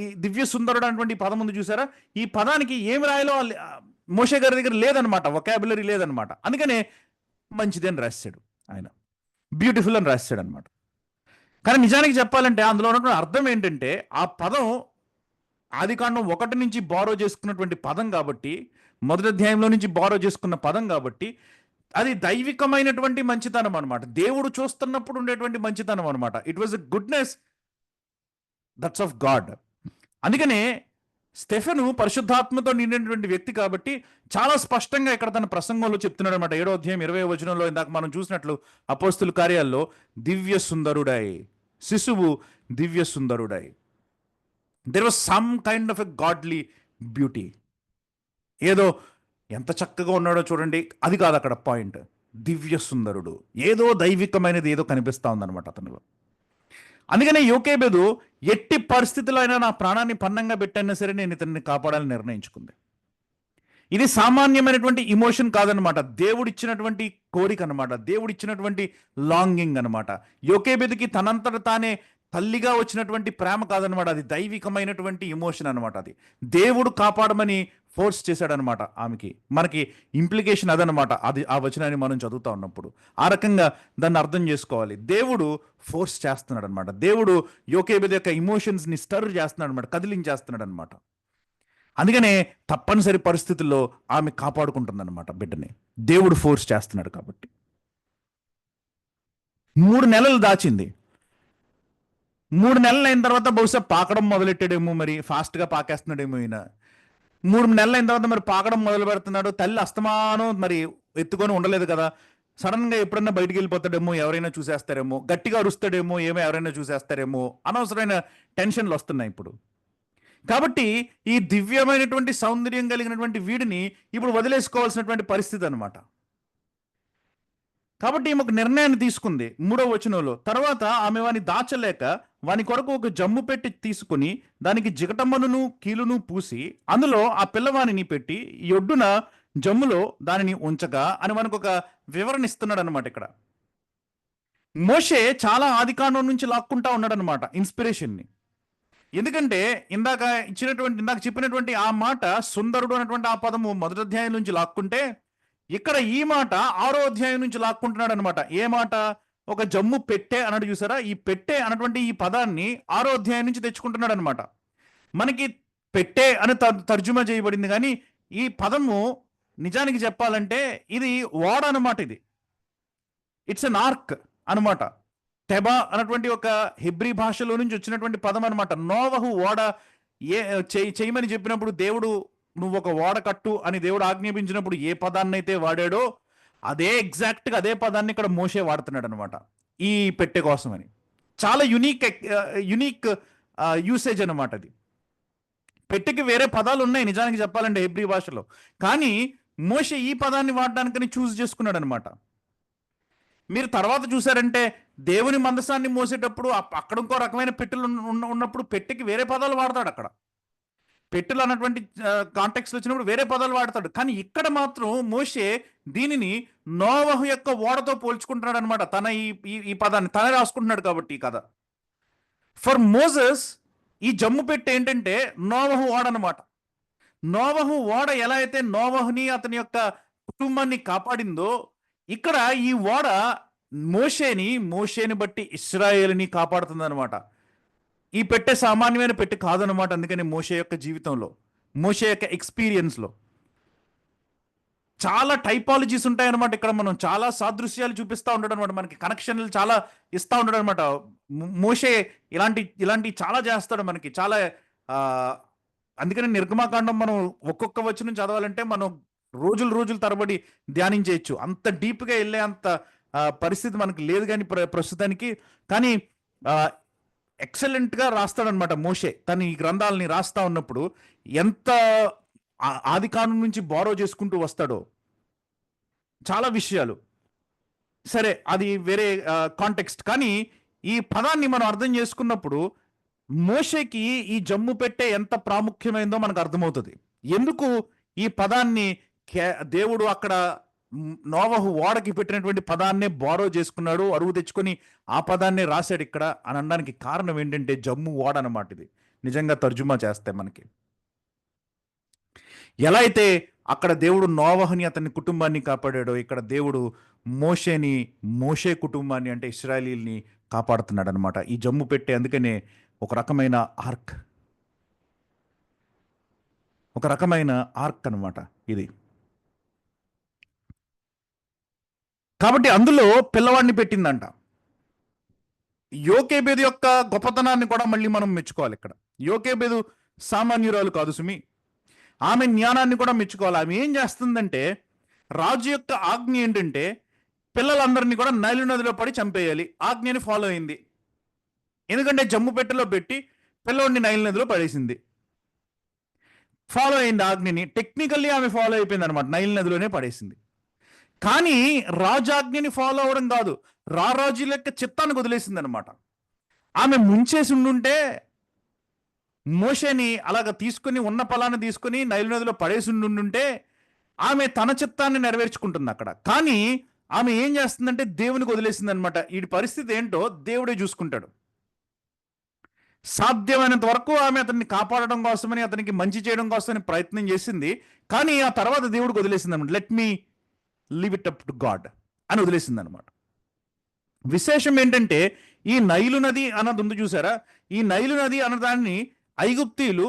ఈ దివ్య సుందరుడు అనేటువంటి పదం ఉంది చూసారా, ఈ పదానికి ఏమి రాయాలో మోషే గారి దగ్గర లేదనమాట, వొకాబులరీ లేదనమాట. అందుకనే మంచిది అని రాశాడు ఆయన. బ్యూటిఫుల్ అని రాశాడు అనమాట. కానీ నిజానికి చెప్పాలంటే అందులో ఉన్నటువంటి అర్థం ఏంటంటే, ఆ పదం ఆదికాండం 1 నుంచి బారో చేసుకున్నటువంటి పదం కాబట్టి, మొదటి అధ్యాయంలో నుంచి బారో చేసుకున్న పదం కాబట్టి, అది దైవికమైనటువంటి మంచితనం అనమాట. దేవుడు చూస్తున్నప్పుడు ఉండేటువంటి మంచితనం అనమాట. It was a goodness that's of God. అందుకనే స్టెఫెను పరిశుద్ధాత్మతో నిండినటువంటి వ్యక్తి కాబట్టి చాలా స్పష్టంగా ఇక్కడ తన ప్రసంగంలో చెప్తున్నాడు అనమాట. 7వ అధ్యాయం 20వ వచనంలో ఇందాక మనం చూసినట్లు అపోస్తుల కార్యాల్లో దివ్య సుందరుడై, శిశువు దివ్య సుందరుడై. There was some kind of a godly beauty. ఏదో ఎంత చక్కగా ఉన్నాడో చూడండి, అది కాదు అక్కడ పాయింట్. దివ్య సుందరుడు, ఏదో దైవికమైనది ఏదో కనిపిస్తా ఉందన్నమాట అతనిలో. అందుకనే యోకేబెదు ఎట్టి పరిస్థితుల్లో అయినా నా ప్రాణాన్ని పన్నంగా పెట్టైనా సరే నేను ఇతన్ని కాపాడాలని నిర్ణయించుకుంది. ఇది సామాన్యమైనటువంటి ఇమోషన్ కాదనమాట, దేవుడిచ్చినటువంటి కోరిక అనమాట, దేవుడిచ్చినటువంటి లాంగింగ్ అనమాట. యోకేబెదుకి తనంతట తానే తల్లిగా వచ్చినటువంటి ప్రేమ కాదనమాట, అది దైవికమైనటువంటి ఇమోషన్ అనమాట. అది దేవుడు కాపాడమని ఫోర్స్ చేశాడనమాట ఆమెకి. మనకి ఇంప్లికేషన్ అదనమాట, అది ఆ వచనాన్ని మనం చదువుతా ఉన్నప్పుడు ఆ రకంగా దాన్ని అర్థం చేసుకోవాలి. దేవుడు ఫోర్స్ చేస్తున్నాడు అనమాట. దేవుడు యోకేబెదు యొక్క ఇమోషన్స్ని స్టర్ చేస్తున్నాడు అనమాట, కదిలించేస్తున్నాడు అనమాట. అందుకనే తప్పనిసరి పరిస్థితుల్లో ఆమె కాపాడుకుంటుందన్నమాట బిడ్డని, దేవుడు ఫోర్స్ చేస్తున్నాడు కాబట్టి. 3 నెలలు దాచింది. 3 నెలలు అయిన తర్వాత బహుశా పాకడం మొదలెట్టాడేమో, మరి ఫాస్ట్గా పాకేస్తున్నాడేమో ఈయన. 3 నెలలు అయిన తర్వాత మరి పాకడం మొదలు పెడుతున్నాడు. తల్లి అస్తమానం మరి ఎత్తుకొని ఉండలేదు కదా, సడన్గా ఎప్పుడన్నా బయటికి వెళ్ళిపోతాడేమో, ఎవరైనా చూసేస్తారేమో, గట్టిగా అరుస్తాడేమో, ఏమో ఎవరైనా చూసేస్తారేమో, అనవసరమైన టెన్షన్లు వస్తున్నాయి ఇప్పుడు. కాబట్టి ఈ దివ్యమైనటువంటి సౌందర్యం కలిగినటువంటి వీడిని ఇప్పుడు వదిలేసుకోవాల్సినటువంటి పరిస్థితి అనమాట. కాబట్టి ఈమె ఒక నిర్ణయాన్ని తీసుకుంది 3వ వచనంలో. తర్వాత ఆమె వాని దాచలేక వాని కొరకు ఒక జమ్ము పెట్టి తీసుకుని దానికి జిగటమ్మను కీలును పూసి అందులో ఆ పిల్లవాణిని పెట్టి ఒడ్డున జమ్ములో దానిని ఉంచగా అని మనకు ఒక వివరణ ఇస్తున్నాడు అనమాట. ఇక్కడ మోషే చాలా ఆదికాండం నుంచి లాక్కుంటా ఉన్నాడు అనమాట ఇన్స్పిరేషన్ని. ఎందుకంటే ఇందాక చెప్పినటువంటి ఆ మాట సుందరుడు అన్నటువంటి ఆ పదము మొదటి అధ్యాయం నుంచి లాక్కుంటే, ఇక్కడ ఈ మాట 6వ అధ్యాయం నుంచి లాక్కుంటున్నాడు అనమాట. ఏ మాట? ఒక జమ్ము పెట్టే అన్నాడు చూసారా, ఈ పెట్టే అన్నటువంటి ఈ పదాన్ని 6వ అధ్యాయం నుంచి తెచ్చుకుంటున్నాడు అనమాట. మనకి పెట్టే అని తర్జుమా చేయబడింది, కానీ ఈ పదము నిజానికి చెప్పాలంటే ఇది ఓడ అనమాట. ఇది ఇట్స్ ఎన్ ఆర్క్ అనమాట. టెబా అన్నటువంటి ఒక హెబ్రీ భాషలో నుంచి వచ్చినటువంటి పదం అనమాట. నోవహు ఓడ చేయమని చెప్పినప్పుడు దేవుడు నువ్వు ఒక ఓడ కట్టు అని దేవుడు ఆజ్ఞాపించినప్పుడు ఏ పదాన్ని అయితే వాడాడో అదే ఎగ్జాక్ట్గా అదే పదాన్ని ఇక్కడ మోషే వాడుతున్నాడు అనమాట ఈ పెట్టె కోసమని. చాలా యునీక్ యూసేజ్ అనమాట అది. పెట్టెకి వేరే పదాలు ఉన్నాయి నిజానికి చెప్పాలంటే హెబ్రీ భాషలో, కానీ మోషే ఈ పదాన్ని వాడడానికని చూస్ చేసుకున్నాడు అనమాట. మీరు తర్వాత చూసారంటే దేవుని మందసాన్ని మోసేటప్పుడు అక్కడ ఇంకో రకమైన పెట్టెలు ఉన్నప్పుడు పెట్టెకి వేరే పదాలు వాడతాడు. అక్కడ పెట్టెలు అన్నటువంటి కాంటెక్స్ట్ వచ్చినప్పుడు వేరే పదాలు వాడతాడు. కానీ ఇక్కడ మాత్రం మోషే దీనిని నోవహు యొక్క ఓడతో పోల్చుకుంటున్నాడు అనమాట. తన ఈ పదాన్ని తనే రాసుకుంటున్నాడు కాబట్టి ఈ కథ. ఫర్ మోజెస్ ఈ జమ్ము పెట్టె ఏంటంటే నోవహు ఓడ అనమాట. నోవహు ఓడ ఎలా అయితే నోవహుని అతని యొక్క కుటుంబాన్ని కాపాడిందో, ఇక్కడ ఈ ఓడ మోషేని బట్టి ఇశ్రాయేలుని కాపాడుతుంది అనమాట. ఈ పెట్టె సామాన్యమైన పెట్టె కాదనమాట. అందుకని మోషే యొక్క జీవితంలో, మోషే యొక్క ఎక్స్పీరియన్స్లో చాలా టైపాలజీస్ ఉంటాయన్నమాట. ఇక్కడ మనం చాలా సాదృశ్యాలు చూపిస్తూ ఉంటాడు అనమాట, మనకి కనెక్షన్లు చాలా ఇస్తూ ఉంటాడు అనమాట. మోషే ఇలాంటి చాలా చేస్తాడు మనకి, చాలా. అందుకని నిర్గమాకాండం మనం ఒక్కొక్క వచనం చదవాలంటే మనం రోజులు తరబడి ధ్యానించేయచ్చు. అంత డీప్గా వెళ్ళే అంత పరిస్థితి మనకు లేదు కానీ ప్రస్తుతానికి. కానీ ఎక్సలెంట్గా రాస్తాడనమాట మోషే. తను ఈ గ్రంథాలని రాస్తా ఉన్నప్పుడు ఎంత ఆదికాండం నుంచి బారో చేసుకుంటూ వస్తాడో చాలా విషయాలు. సరే, అది వేరే కాంటెక్స్ట్. కానీ ఈ పదాన్ని మనం అర్థం చేసుకున్నప్పుడు మోషేకి ఈ జమ్ము పెట్టే ఎంత ప్రాముఖ్యమైందో మనకు అర్థమవుతుంది. ఎందుకు ఈ పదాన్ని దేవుడు అక్కడ నోవహు ఓడకి పెట్టినటువంటి పదాన్నే బారో చేసుకున్నాడు, అరువు తెచ్చుకొని ఆ పదాన్నే రాశాడు ఇక్కడ అని అనడానికి కారణం ఏంటంటే జమ్ము ఓడ అన్నమాట. ఇది నిజంగా తర్జుమా చేస్తే మనకి ఎలా అయితే అక్కడ దేవుడు నోవహుని అతని కుటుంబాన్ని కాపాడాడో, ఇక్కడ దేవుడు మోషే కుటుంబాన్ని అంటే ఇశ్రాయేలీల్ని కాపాడుతున్నాడు అనమాట. ఈ జమ్ము పెట్టే అందుకనే ఒక రకమైన ఆర్క్, ఒక రకమైన ఆర్క్ అనమాట ఇది. కాబట్టి అందులో పిల్లవాడిని పెట్టిందంట. యోకేబేదు యొక్క గొప్పతనాన్ని కూడా మళ్ళీ మనం మెచ్చుకోవాలి. ఇక్కడ యోకేబేదు సామాన్యురాలు కాదు సుమి, ఆమె జ్ఞానాన్ని కూడా మెచ్చుకోవాలి. ఆమె ఏం చేస్తుందంటే, రాజు యొక్క ఆజ్ఞ ఏంటంటే పిల్లలందరినీ కూడా నైలు నదిలో పడి చంపేయాలి. ఆజ్ఞని ఫాలో అయింది. ఎందుకంటే జమ్ము పెట్టెలో పెట్టి పిల్లవాడిని నైలు నదిలో పడేసింది. ఫాలో అయింది ఆజ్ఞని. టెక్నికల్లీ ఆమె ఫాలో అయిపోయింది అనమాట, నైలు నదిలోనే పడేసింది. కానీ రాజాజ్ఞని ఫాలో అవ్వడం కాదు, రారాజు యొక్క చిత్తానికి వదిలేసింది అనమాట. ఆమె ముంచేసి ఉండుంటే, మోషేని అలాగ తీసుకుని ఉన్న పొలాన్ని తీసుకుని నైలు నదిలో పడేసి ఉండుంటే ఆమె తన చిత్తాన్ని నెరవేర్చుకుంటుంది అక్కడ. కానీ ఆమె ఏం చేస్తుందంటే దేవునికి వదిలేసింది అనమాట. ఈ పరిస్థితి ఏంటో దేవుడే చూసుకుంటాడు. సాధ్యమైనంత వరకు ఆమె అతన్ని కాపాడడం కోసమని, అతనికి మంచి చేయడం కోసమని ప్రయత్నం చేసింది. కానీ ఆ తర్వాత దేవుడికి వదిలేసింది అనమాట. Let me leave it up to God అని వదిలేసింది అనమాట. విశేషం ఏంటంటే, ఈ నైలు నది అన్నది ఉంది చూసారా, ఈ నైలు నది అన్నదాన్ని ఐగుప్తీయులు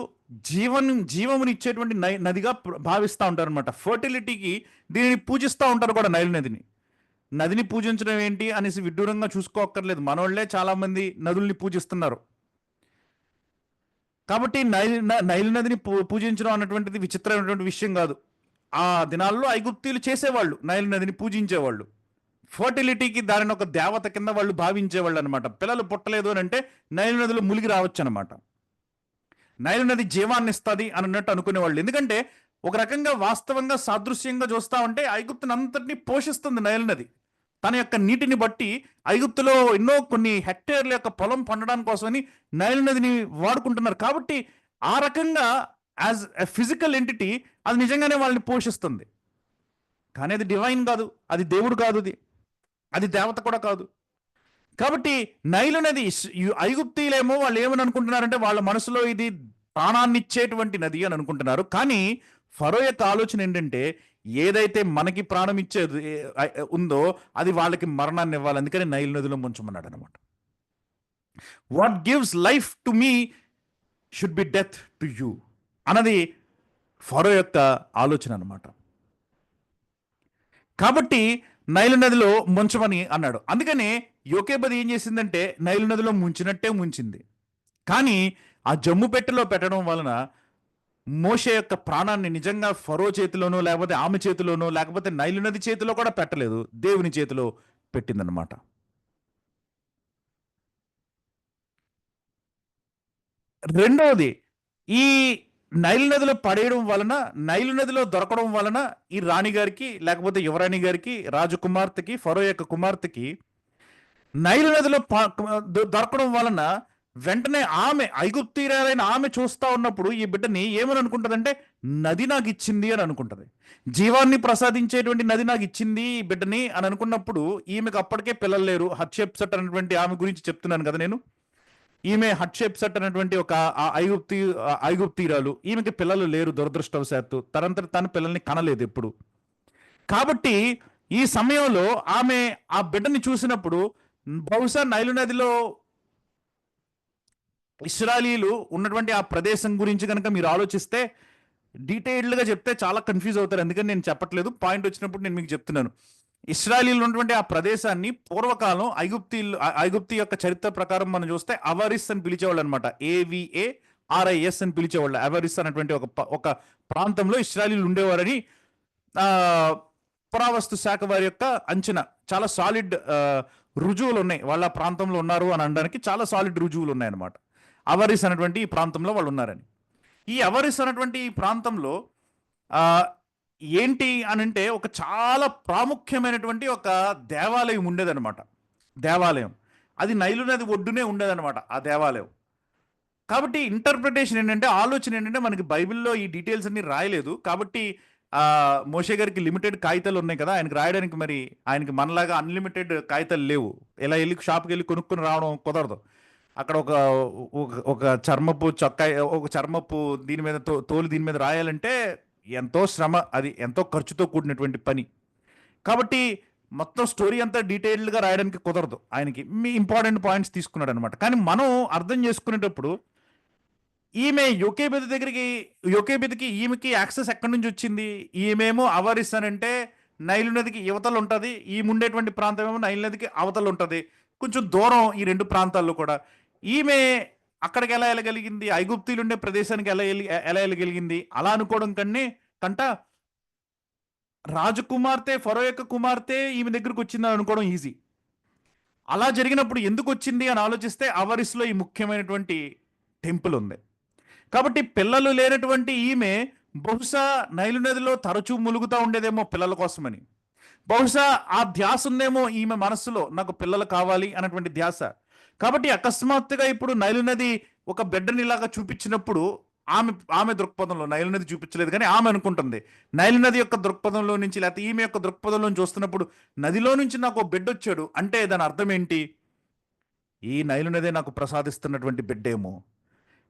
జీవముని ఇచ్చేటువంటి నదిగా భావిస్తూ ఉంటారు అనమాట. ఫర్టిలిటీకి దీనిని పూజిస్తూ ఉంటారు కూడా. నైలు నదిని పూజించడం ఏంటి అనేసి విడ్డూరంగా చూసుకోక్కర్లేదు. మనోళ్లే చాలా మంది నదుల్ని పూజిస్తున్నారు. కాబట్టి నైలు నదిని పూజించడం అన్నటువంటిది విచిత్రమైనటువంటి విషయం కాదు. ఆ దినాల్లో ఐగుప్తీయులు చేసేవాళ్ళు, నైలు నదిని పూజించేవాళ్ళు. ఫర్టిలిటీకి దానిని ఒక దేవత కింద వాళ్ళు భావించేవాళ్ళు అనమాట. పిల్లలు పుట్టలేదు అని అంటే నైలు నదిలో ములిగి రావచ్చు అనమాట. నైలు నది జీవాన్ని ఇస్తుంది అన్నట్టు అనుకునేవాళ్ళు. ఎందుకంటే ఒక రకంగా వాస్తవంగా సాదృశ్యంగా చూస్తా ఉంటే ఐగుప్తుని అంతటినీ పోషిస్తుంది నైలు నది. తన యొక్క నీటిని బట్టి ఐగుప్తులో ఎన్నో కొన్ని హెక్టేర్ల యొక్క పొలం పండడం కోసమని నైలు నదిని వాడుకుంటున్నారు. కాబట్టి ఆ రకంగా యాజ్ ఎ ఫిజికల్ ఎంటిటీ అది నిజంగానే వాళ్ళని పోషిస్తుంది. కానీ అది డివైన్ కాదు, అది దేవుడు కాదు, అది దేవత కూడా కాదు. కాబట్టి నైలు నది ఐగుప్తీయులేమో వాళ్ళు ఏమని అనుకుంటున్నారంటే వాళ్ళ మనసులో ఇది ప్రాణాన్ని ఇచ్చేటువంటి నది అని అనుకుంటున్నారు. కానీ ఫరో యొక్క ఆలోచన ఏంటంటే ఏదైతే మనకి ప్రాణం ఇచ్చేది ఉందో అది వాళ్ళకి మరణాన్ని ఇవ్వాలి. అందుకని నైలు నదిలో ముంచమన్నాడు అనమాట. What gives life to me should be death to you అన్నది ఫరో యొక్క ఆలోచన అనమాట. కాబట్టి నైలు నదిలో ముంచమని అన్నాడు. అందుకనే యోకేబది ఏం చేసిందంటే నైలు నదిలో ముంచినట్టే ముంచింది. కానీ ఆ జమ్ము పెట్టెలో పెట్టడం వలన మోషే యొక్క ప్రాణాన్ని నిజంగా ఫరో చేతిలోనో లేకపోతే ఆమె చేతిలోనో లేకపోతే నైలు నది చేతిలో కూడా పెట్టలేదు, దేవుని చేతిలో పెట్టిందనమాట. రెండవది, ఈ నైలు నదిలో పడేయడం వలన, నైలు నదిలో దొరకడం వలన ఈ రాణిగారికి లేకపోతే యువరాణి గారికి, రాజకుమార్తెకి, ఫరో యొక్క కుమార్తెకి నైలు నదిలో దొరకడం వలన వెంటనే ఆమె ఐగుప్తీయురాలైన ఆమె చూస్తూ ఉన్నప్పుడు ఈ బిడ్డని ఏమని అనుకుంటుందంటే నది నాకు ఇచ్చింది అని అనుకుంటుంది. జీవాన్ని ప్రసాదించేటువంటి నది నాకు ఇచ్చింది ఈ బిడ్డని అని అనుకున్నప్పుడు ఈమెకు అప్పటికే పిల్లలు లేరు. హత్షెప్సట్ అనేటువంటి ఆమె గురించి చెప్తున్నాను కదా నేను. ఈమె హట్షెప్సట్ అనేటువంటి ఒక ఐగుప్తీయురాలు. ఈమెకి పిల్లలు లేరు దురదృష్టవశాత్తు. తనంతట తన పిల్లల్ని కనలేదు ఎప్పుడు. కాబట్టి ఈ సమయంలో ఆమె ఆ బిడ్డని చూసినప్పుడు బహుశా నైలు నదిలో ఇశ్రాయేలీయులు ఉన్నటువంటి ఆ ప్రదేశం గురించి కనుక మీరు ఆలోచిస్తే డీటెయిల్డ్గా చెప్తే చాలా కన్ఫ్యూజ్ అవుతారు. అందుకని నేను చెప్పట్లేదు, పాయింట్ వచ్చినప్పుడు నేను మీకు చెప్తున్నాను. ఇశ్రాయేలీయులు ఉన్నటువంటి ఆ ప్రదేశాన్ని పూర్వకాలం ఐగుప్తి యొక్క చరిత్ర ప్రకారం మనం చూస్తే అవరిస్ అని పిలిచేవాళ్ళు అనమాట. AVARIS అని పిలిచేవాళ్ళు. అవరిస్ అనేటువంటి ఒక ప్రాంతంలో ఇశ్రాయేలీయులు ఉండేవారని పురావస్తు శాఖ వారి యొక్క అంచనా. చాలా సాలిడ్ రుజువులు ఉన్నాయి, వాళ్ళ ప్రాంతంలో ఉన్నారు అని అనడానికి చాలా సాలిడ్ రుజువులు ఉన్నాయన్నమాట. అవరిస్ అనేటువంటి ఈ ప్రాంతంలో వాళ్ళు ఉన్నారని. ఈ అవరిస్ అనేటువంటి ఈ ప్రాంతంలో ఏంటి అని అంటే ఒక చాలా ప్రాముఖ్యమైనటువంటి ఒక దేవాలయం ఉండేదన్నమాట. దేవాలయం అది నైలు నది ఒడ్డునే ఉండేదన్నమాట ఆ దేవాలయం. కాబట్టి ఇంటర్ప్రిటేషన్ ఏంటంటే, ఆలోచన ఏంటంటే, మనకి బైబిల్లో ఈ డీటెయిల్స్ అన్ని రాయలేదు కాబట్టి మోషే గారికి లిమిటెడ్ కాగితాలు ఉన్నాయి కదా, ఆయనకి రాయడానికి మరి ఆయనకి మనలాగా అన్లిమిటెడ్ కాగితాలు లేవు. ఇలా వెళ్ళి షాప్కి వెళ్ళి కొనుక్కొని రావడం కుదరదు. అక్కడ ఒక చర్మపు చొక్కా, ఒక చర్మపు దీని మీద తోలు దీని మీద రాయాలంటే ఎంతో శ్రమ, అది ఎంతో ఖర్చుతో కూడినటువంటి పని. కాబట్టి మొత్తం స్టోరీ అంతా డీటెయిల్డ్గా రాయడానికి కుదరదు ఆయనకి, మీ ఇంపార్టెంట్ పాయింట్స్ తీసుకున్నాడు అనమాట. కానీ మనం అర్థం చేసుకునేటప్పుడు ఈమె యోకేబెద్కి ఈమెకి యాక్సెస్ ఎక్కడి నుంచి వచ్చింది? ఈమెమో అవరిస్ అని అంటే నైలు నదికి యువతలు ఉంటుంది, ఈమె ఉండేటువంటి ప్రాంతం ఏమో నైలు నదికి అవతలు ఉంటుంది, కొంచెం దూరం ఈ రెండు ప్రాంతాల్లో కూడా. ఈమె అక్కడికి ఎలా వెళ్ళగలిగింది? ఐగుప్తీలు ఉండే ప్రదేశానికి ఎలా వెళ్ళగలిగింది? అలా అనుకోవడం కంట రాజకుమార్తె, ఫరో యొక్క కుమార్తె ఈమె దగ్గరకు వచ్చిందని అనుకోవడం ఈజీ. అలా జరిగినప్పుడు ఎందుకు వచ్చింది అని ఆలోచిస్తే అవరిస్లో ఈ ముఖ్యమైనటువంటి టెంపుల్ ఉంది. కాబట్టి పిల్లలు లేనటువంటి ఈమె బహుశా నైలు నదిలో తరచూ ములుగుతూ ఉండేదేమో పిల్లల కోసమని. బహుశా ఆ ధ్యాస ఉందేమో ఈమె మనస్సులో, నాకు పిల్లలు కావాలి అన్నటువంటి ధ్యాస. కాబట్టి అకస్మాత్తుగా ఇప్పుడు నైలు నది ఒక బిడ్డని ఇలాగా చూపించినప్పుడు ఆమె దృక్పథంలో, నైలు నది చూపించలేదు కానీ ఆమె అనుకుంటుంది, నైలు నది యొక్క దృక్పథంలో నుంచి లేకపోతే ఈమె యొక్క దృక్పథంలో చూస్తున్నప్పుడు నదిలో నుంచి నాకు ఒక బిడ్డ వచ్చాడు అంటే దాని అర్థం ఏంటి? ఈ నైలు నదే నాకు ప్రసాదిస్తున్నటువంటి బిడ్డేమో,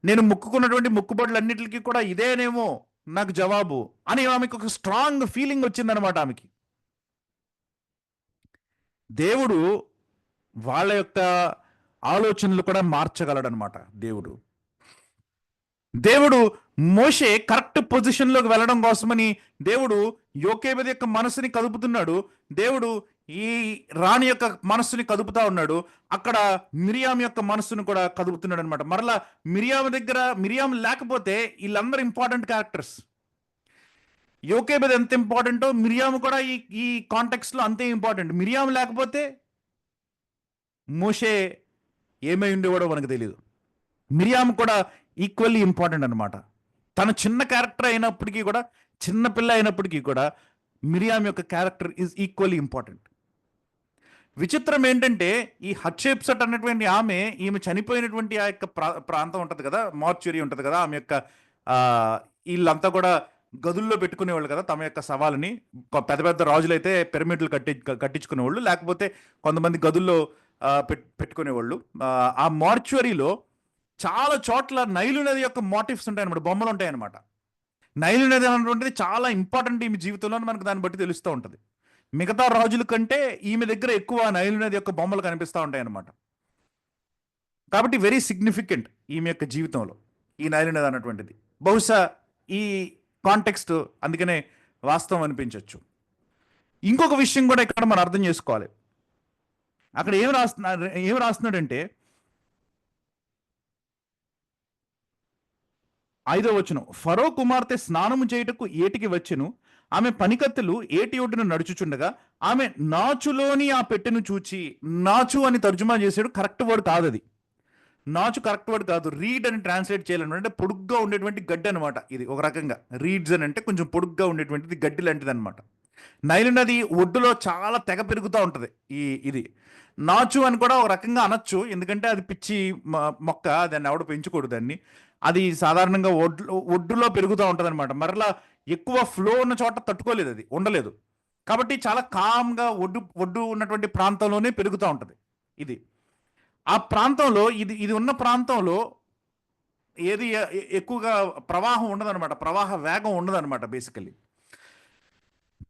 నేను మొక్కుకున్నటువంటి మొక్కుబడులన్నిటికీ కూడా ఇదేనేమో నాకు జవాబు అని ఆమెకు ఒక స్ట్రాంగ్ ఫీలింగ్ వచ్చిందనమాట ఆమెకి. దేవుడు వాళ్ళ యొక్క ఆలోచనలు కూడా మార్చగలడనమాట. దేవుడు మోషే కరెక్ట్ పొజిషన్లోకి వెళ్ళడం కోసమని దేవుడు యోకేబెదు యొక్క మనసుని కదుపుతున్నాడు. దేవుడు ఈ రాణి యొక్క మనస్సుని కదుపుతా ఉన్నాడు. అక్కడ మిరియాం యొక్క మనస్సును కూడా కదుపుతున్నాడు అనమాట. మరలా మిరియాం లేకపోతే వీళ్ళందరూ ఇంపార్టెంట్ క్యారెక్టర్స్. యోకేబెదు ఎంత ఇంపార్టెంటో మిరియాం కూడా ఈ కాంటెక్స్లో అంతే ఇంపార్టెంట్. మిరియాం లేకపోతే మోషే ఏమై ఉండేవాడో మనకు తెలియదు. మిరియాం కూడా ఈక్వల్లీ ఇంపార్టెంట్ అనమాట. తన చిన్న క్యారెక్టర్ అయినప్పటికీ కూడా, చిన్న పిల్ల అయినప్పటికీ కూడా మిరియాం యొక్క క్యారెక్టర్ ఈజ్ ఈక్వల్లీ ఇంపార్టెంట్. విచిత్రం ఏంటంటే ఈ హట్షేప్సట్ అన్నటువంటి ఈమె చనిపోయినటువంటి ఆ యొక్క ప్రాంతం ఉంటుంది కదా, మార్చురీ ఉంటుంది కదా, ఆమె యొక్క వీళ్ళంతా కూడా గదుల్లో పెట్టుకునేవాళ్ళు కదా తమ యొక్క సవాలని. పెద్ద పెద్ద రాజులైతే పిరమిడ్లు కట్టించుకునేవాళ్ళు, లేకపోతే కొంతమంది గదుల్లో పెట్టుకునేవాళ్ళు. ఆ మార్చురీలో చాలా చోట్ల నైలు నది యొక్క మోటివ్స్ ఉంటాయన్నమాట, బొమ్మలు ఉంటాయన్నమాట. నైలు నది అనేటువంటిది చాలా ఇంపార్టెంట్ ఈమె జీవితంలో, మనకు దాన్ని బట్టి తెలుస్తూ ఉంటుంది. మిగతా రాజుల కంటే ఈమె దగ్గర ఎక్కువ నైలు నది యొక్క బొమ్మలు కనిపిస్తూ ఉంటాయన్నమాట. కాబట్టి వెరీ సిగ్నిఫికెంట్ ఈమె యొక్క జీవితంలో ఈ నైలు నది అన్నటువంటిది. బహుశా ఈ కాంటెక్స్ట్ అందుకనే వాస్తవం అనిపించవచ్చు. ఇంకొక విషయం కూడా ఇక్కడ మనం అర్థం చేసుకోవాలి. అక్కడ ఏం రాస్తున్నాడంటే 5వ వచనం, ఫరో కుమార్తె స్నానము చేయుటకు ఏటికి వచ్చెను, ఆమె పనికత్తెలు ఏటి ఒడ్డున నడుచుచుండగా ఆమె నాచులోని ఆ పెట్టెను చూచి. నాచు అని తర్జుమా చేశాడు, కరెక్ట్ వర్డ్ కాదు అది. నాచు కరెక్ట్ వర్డ్ కాదు, రీడ్ అని ట్రాన్స్లేట్ చేయాలన్నమాట. అంటే పొడుగ్గా ఉండేటువంటి గడ్డి అనమాట ఇది. ఒక రకంగా రీడ్స్ అని అంటే కొంచెం పొడుగ్గా ఉండేటువంటిది, గడ్డి లాంటిది అనమాట. నైలు నది ఒడ్డులో చాలా తెగ పెరుగుతూ ఉంటుంది ఇది. నాచు అని కూడా ఒక రకంగా అనొచ్చు, ఎందుకంటే అది పిచ్చి మొక్క, దాన్ని ఎవడు పెంచుకోడు దాన్ని. అది సాధారణంగా ఒడ్డులో పెరుగుతూ ఉంటుంది అనమాట. మరలా ఎక్కువ ఫ్లో ఉన్న చోట తట్టుకోలేదు, అది ఉండలేదు. కాబట్టి చాలా కామ్గా ఒడ్డు ఉన్నటువంటి ప్రాంతంలోనే పెరుగుతూ ఉంటుంది ఇది. ఆ ప్రాంతంలో ఇది ఉన్న ప్రాంతంలో ఏది ఎక్కువగా ప్రవాహం ఉండదన్నమాట, ప్రవాహ వేగం ఉండదన్నమాట బేసికల్లీ.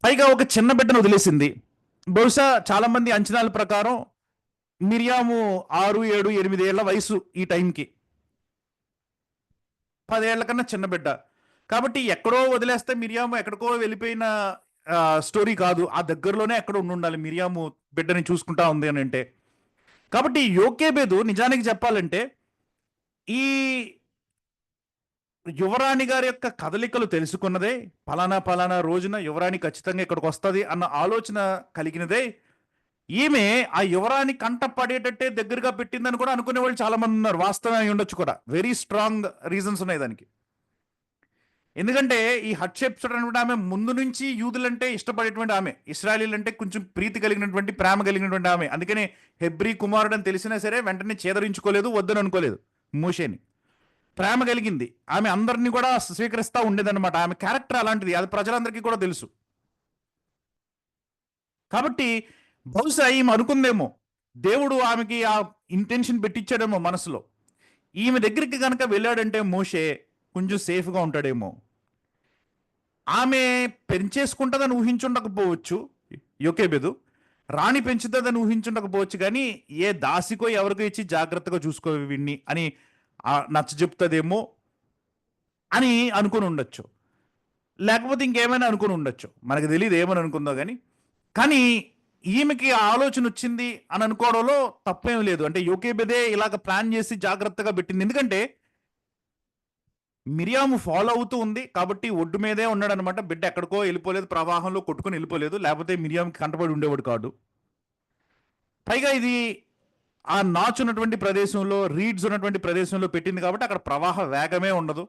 పైగా ఒక చిన్న బిడ్డను వదిలేసింది. బహుశా చాలా మంది అంచనాల ప్రకారం మిరియాము 6, 7, 8 ఏళ్ల వయసు ఈ టైంకి, 10 ఏళ్ల కన్నా చిన్న బిడ్డ. కాబట్టి ఎక్కడో వదిలేస్తే మిరియాము ఎక్కడికో వెళ్ళిపోయిన స్టోరీ కాదు, ఆ దగ్గరలోనే ఎక్కడ ఉండాలి మిరియాము బిడ్డని చూసుకుంటా ఉంది అని అంటే. కాబట్టి యోకేబెదు నిజానికి చెప్పాలంటే ఈ యువరాణి గారి యొక్క కదలికలు తెలుసుకున్నదే, పలానా రోజున యువరాణి ఖచ్చితంగా ఇక్కడికి వస్తుంది అన్న ఆలోచన కలిగినదే. ఈమె ఆ యువరాణి కంట పడేటట్టే దగ్గరగా పెట్టిందని కూడా అనుకునే వాళ్ళు చాలా మంది ఉన్నారు. వాస్తవం అయి ఉండొచ్చు కూడా, వెరీ స్ట్రాంగ్ రీజన్స్ ఉన్నాయి దానికి. ఎందుకంటే ఈ హట్షెప్సట్ అనేటువంటి ఆమె ముందు నుంచి యూదులంటే ఇష్టపడేటువంటి ఆమె, ఇశ్రాయేలీలు అంటే కొంచెం ప్రీతి కలిగినటువంటి, ప్రేమ కలిగినటువంటి ఆమె. అందుకనే హెబ్రీ కుమారుడు అని తెలిసినా సరే వెంటనే చేదరించుకోలేదు, వద్దని అనుకోలేదు. మోషేని ప్రేమ కలిగింది ఆమె, అందరినీ కూడా స్వీకరిస్తూ ఉండేదన్నమాట. ఆమె క్యారెక్టర్ అలాంటిది, అది ప్రజలందరికీ కూడా తెలుసు. కాబట్టి బహుశా ఈమె అనుకుందేమో, దేవుడు ఆమెకి ఆ ఇంటెన్షన్ పెట్టించాడేమో మనసులో, ఈమె దగ్గరికి కనుక వెళ్ళాడంటే మోషే కొంచెం సేఫ్గా ఉంటాడేమో. ఆమె పెంచేసుకుంటుందని ఊహించుండకపోవచ్చు యోకేబెదు, రాణి పెంచుతుందని ఊహించుండకపోవచ్చు, కానీ ఏ దాసికో ఎవరికో ఇచ్చి జాగ్రత్తగా చూసుకో వీడిని అని నచ్చ చెప్తుందేమో అని అనుకుని ఉండొచ్చు, లేకపోతే ఇంకేమైనా అనుకుని ఉండొచ్చు, మనకు తెలియదు ఏమని అనుకుందో కానీ. కానీ ఈమెకి ఆ ఆలోచన వచ్చింది అని అనుకోవడంలో తప్పేం లేదు. అంటే యోకేబెదే ఇలాగ ప్లాన్ చేసి జాగ్రత్తగా పెట్టింది. ఎందుకంటే మిరియాము ఫాలో అవుతూ ఉంది కాబట్టి ఒడ్డు మీదే ఉన్నాడు అనమాట. బిడ్డ ఎక్కడికో వెళ్ళిపోలేదు, ప్రవాహంలో కొట్టుకొని వెళ్ళిపోలేదు, లేకపోతే మిరియాముకి కంటపడి ఉండేవాడు కాదు. పైగా ఇది ఆ నాచు ఉన్నటువంటి ప్రదేశంలో, రీడ్స్ ఉన్నటువంటి ప్రదేశంలో పెట్టింది కాబట్టి అక్కడ ప్రవాహ వేగమే ఉండదు.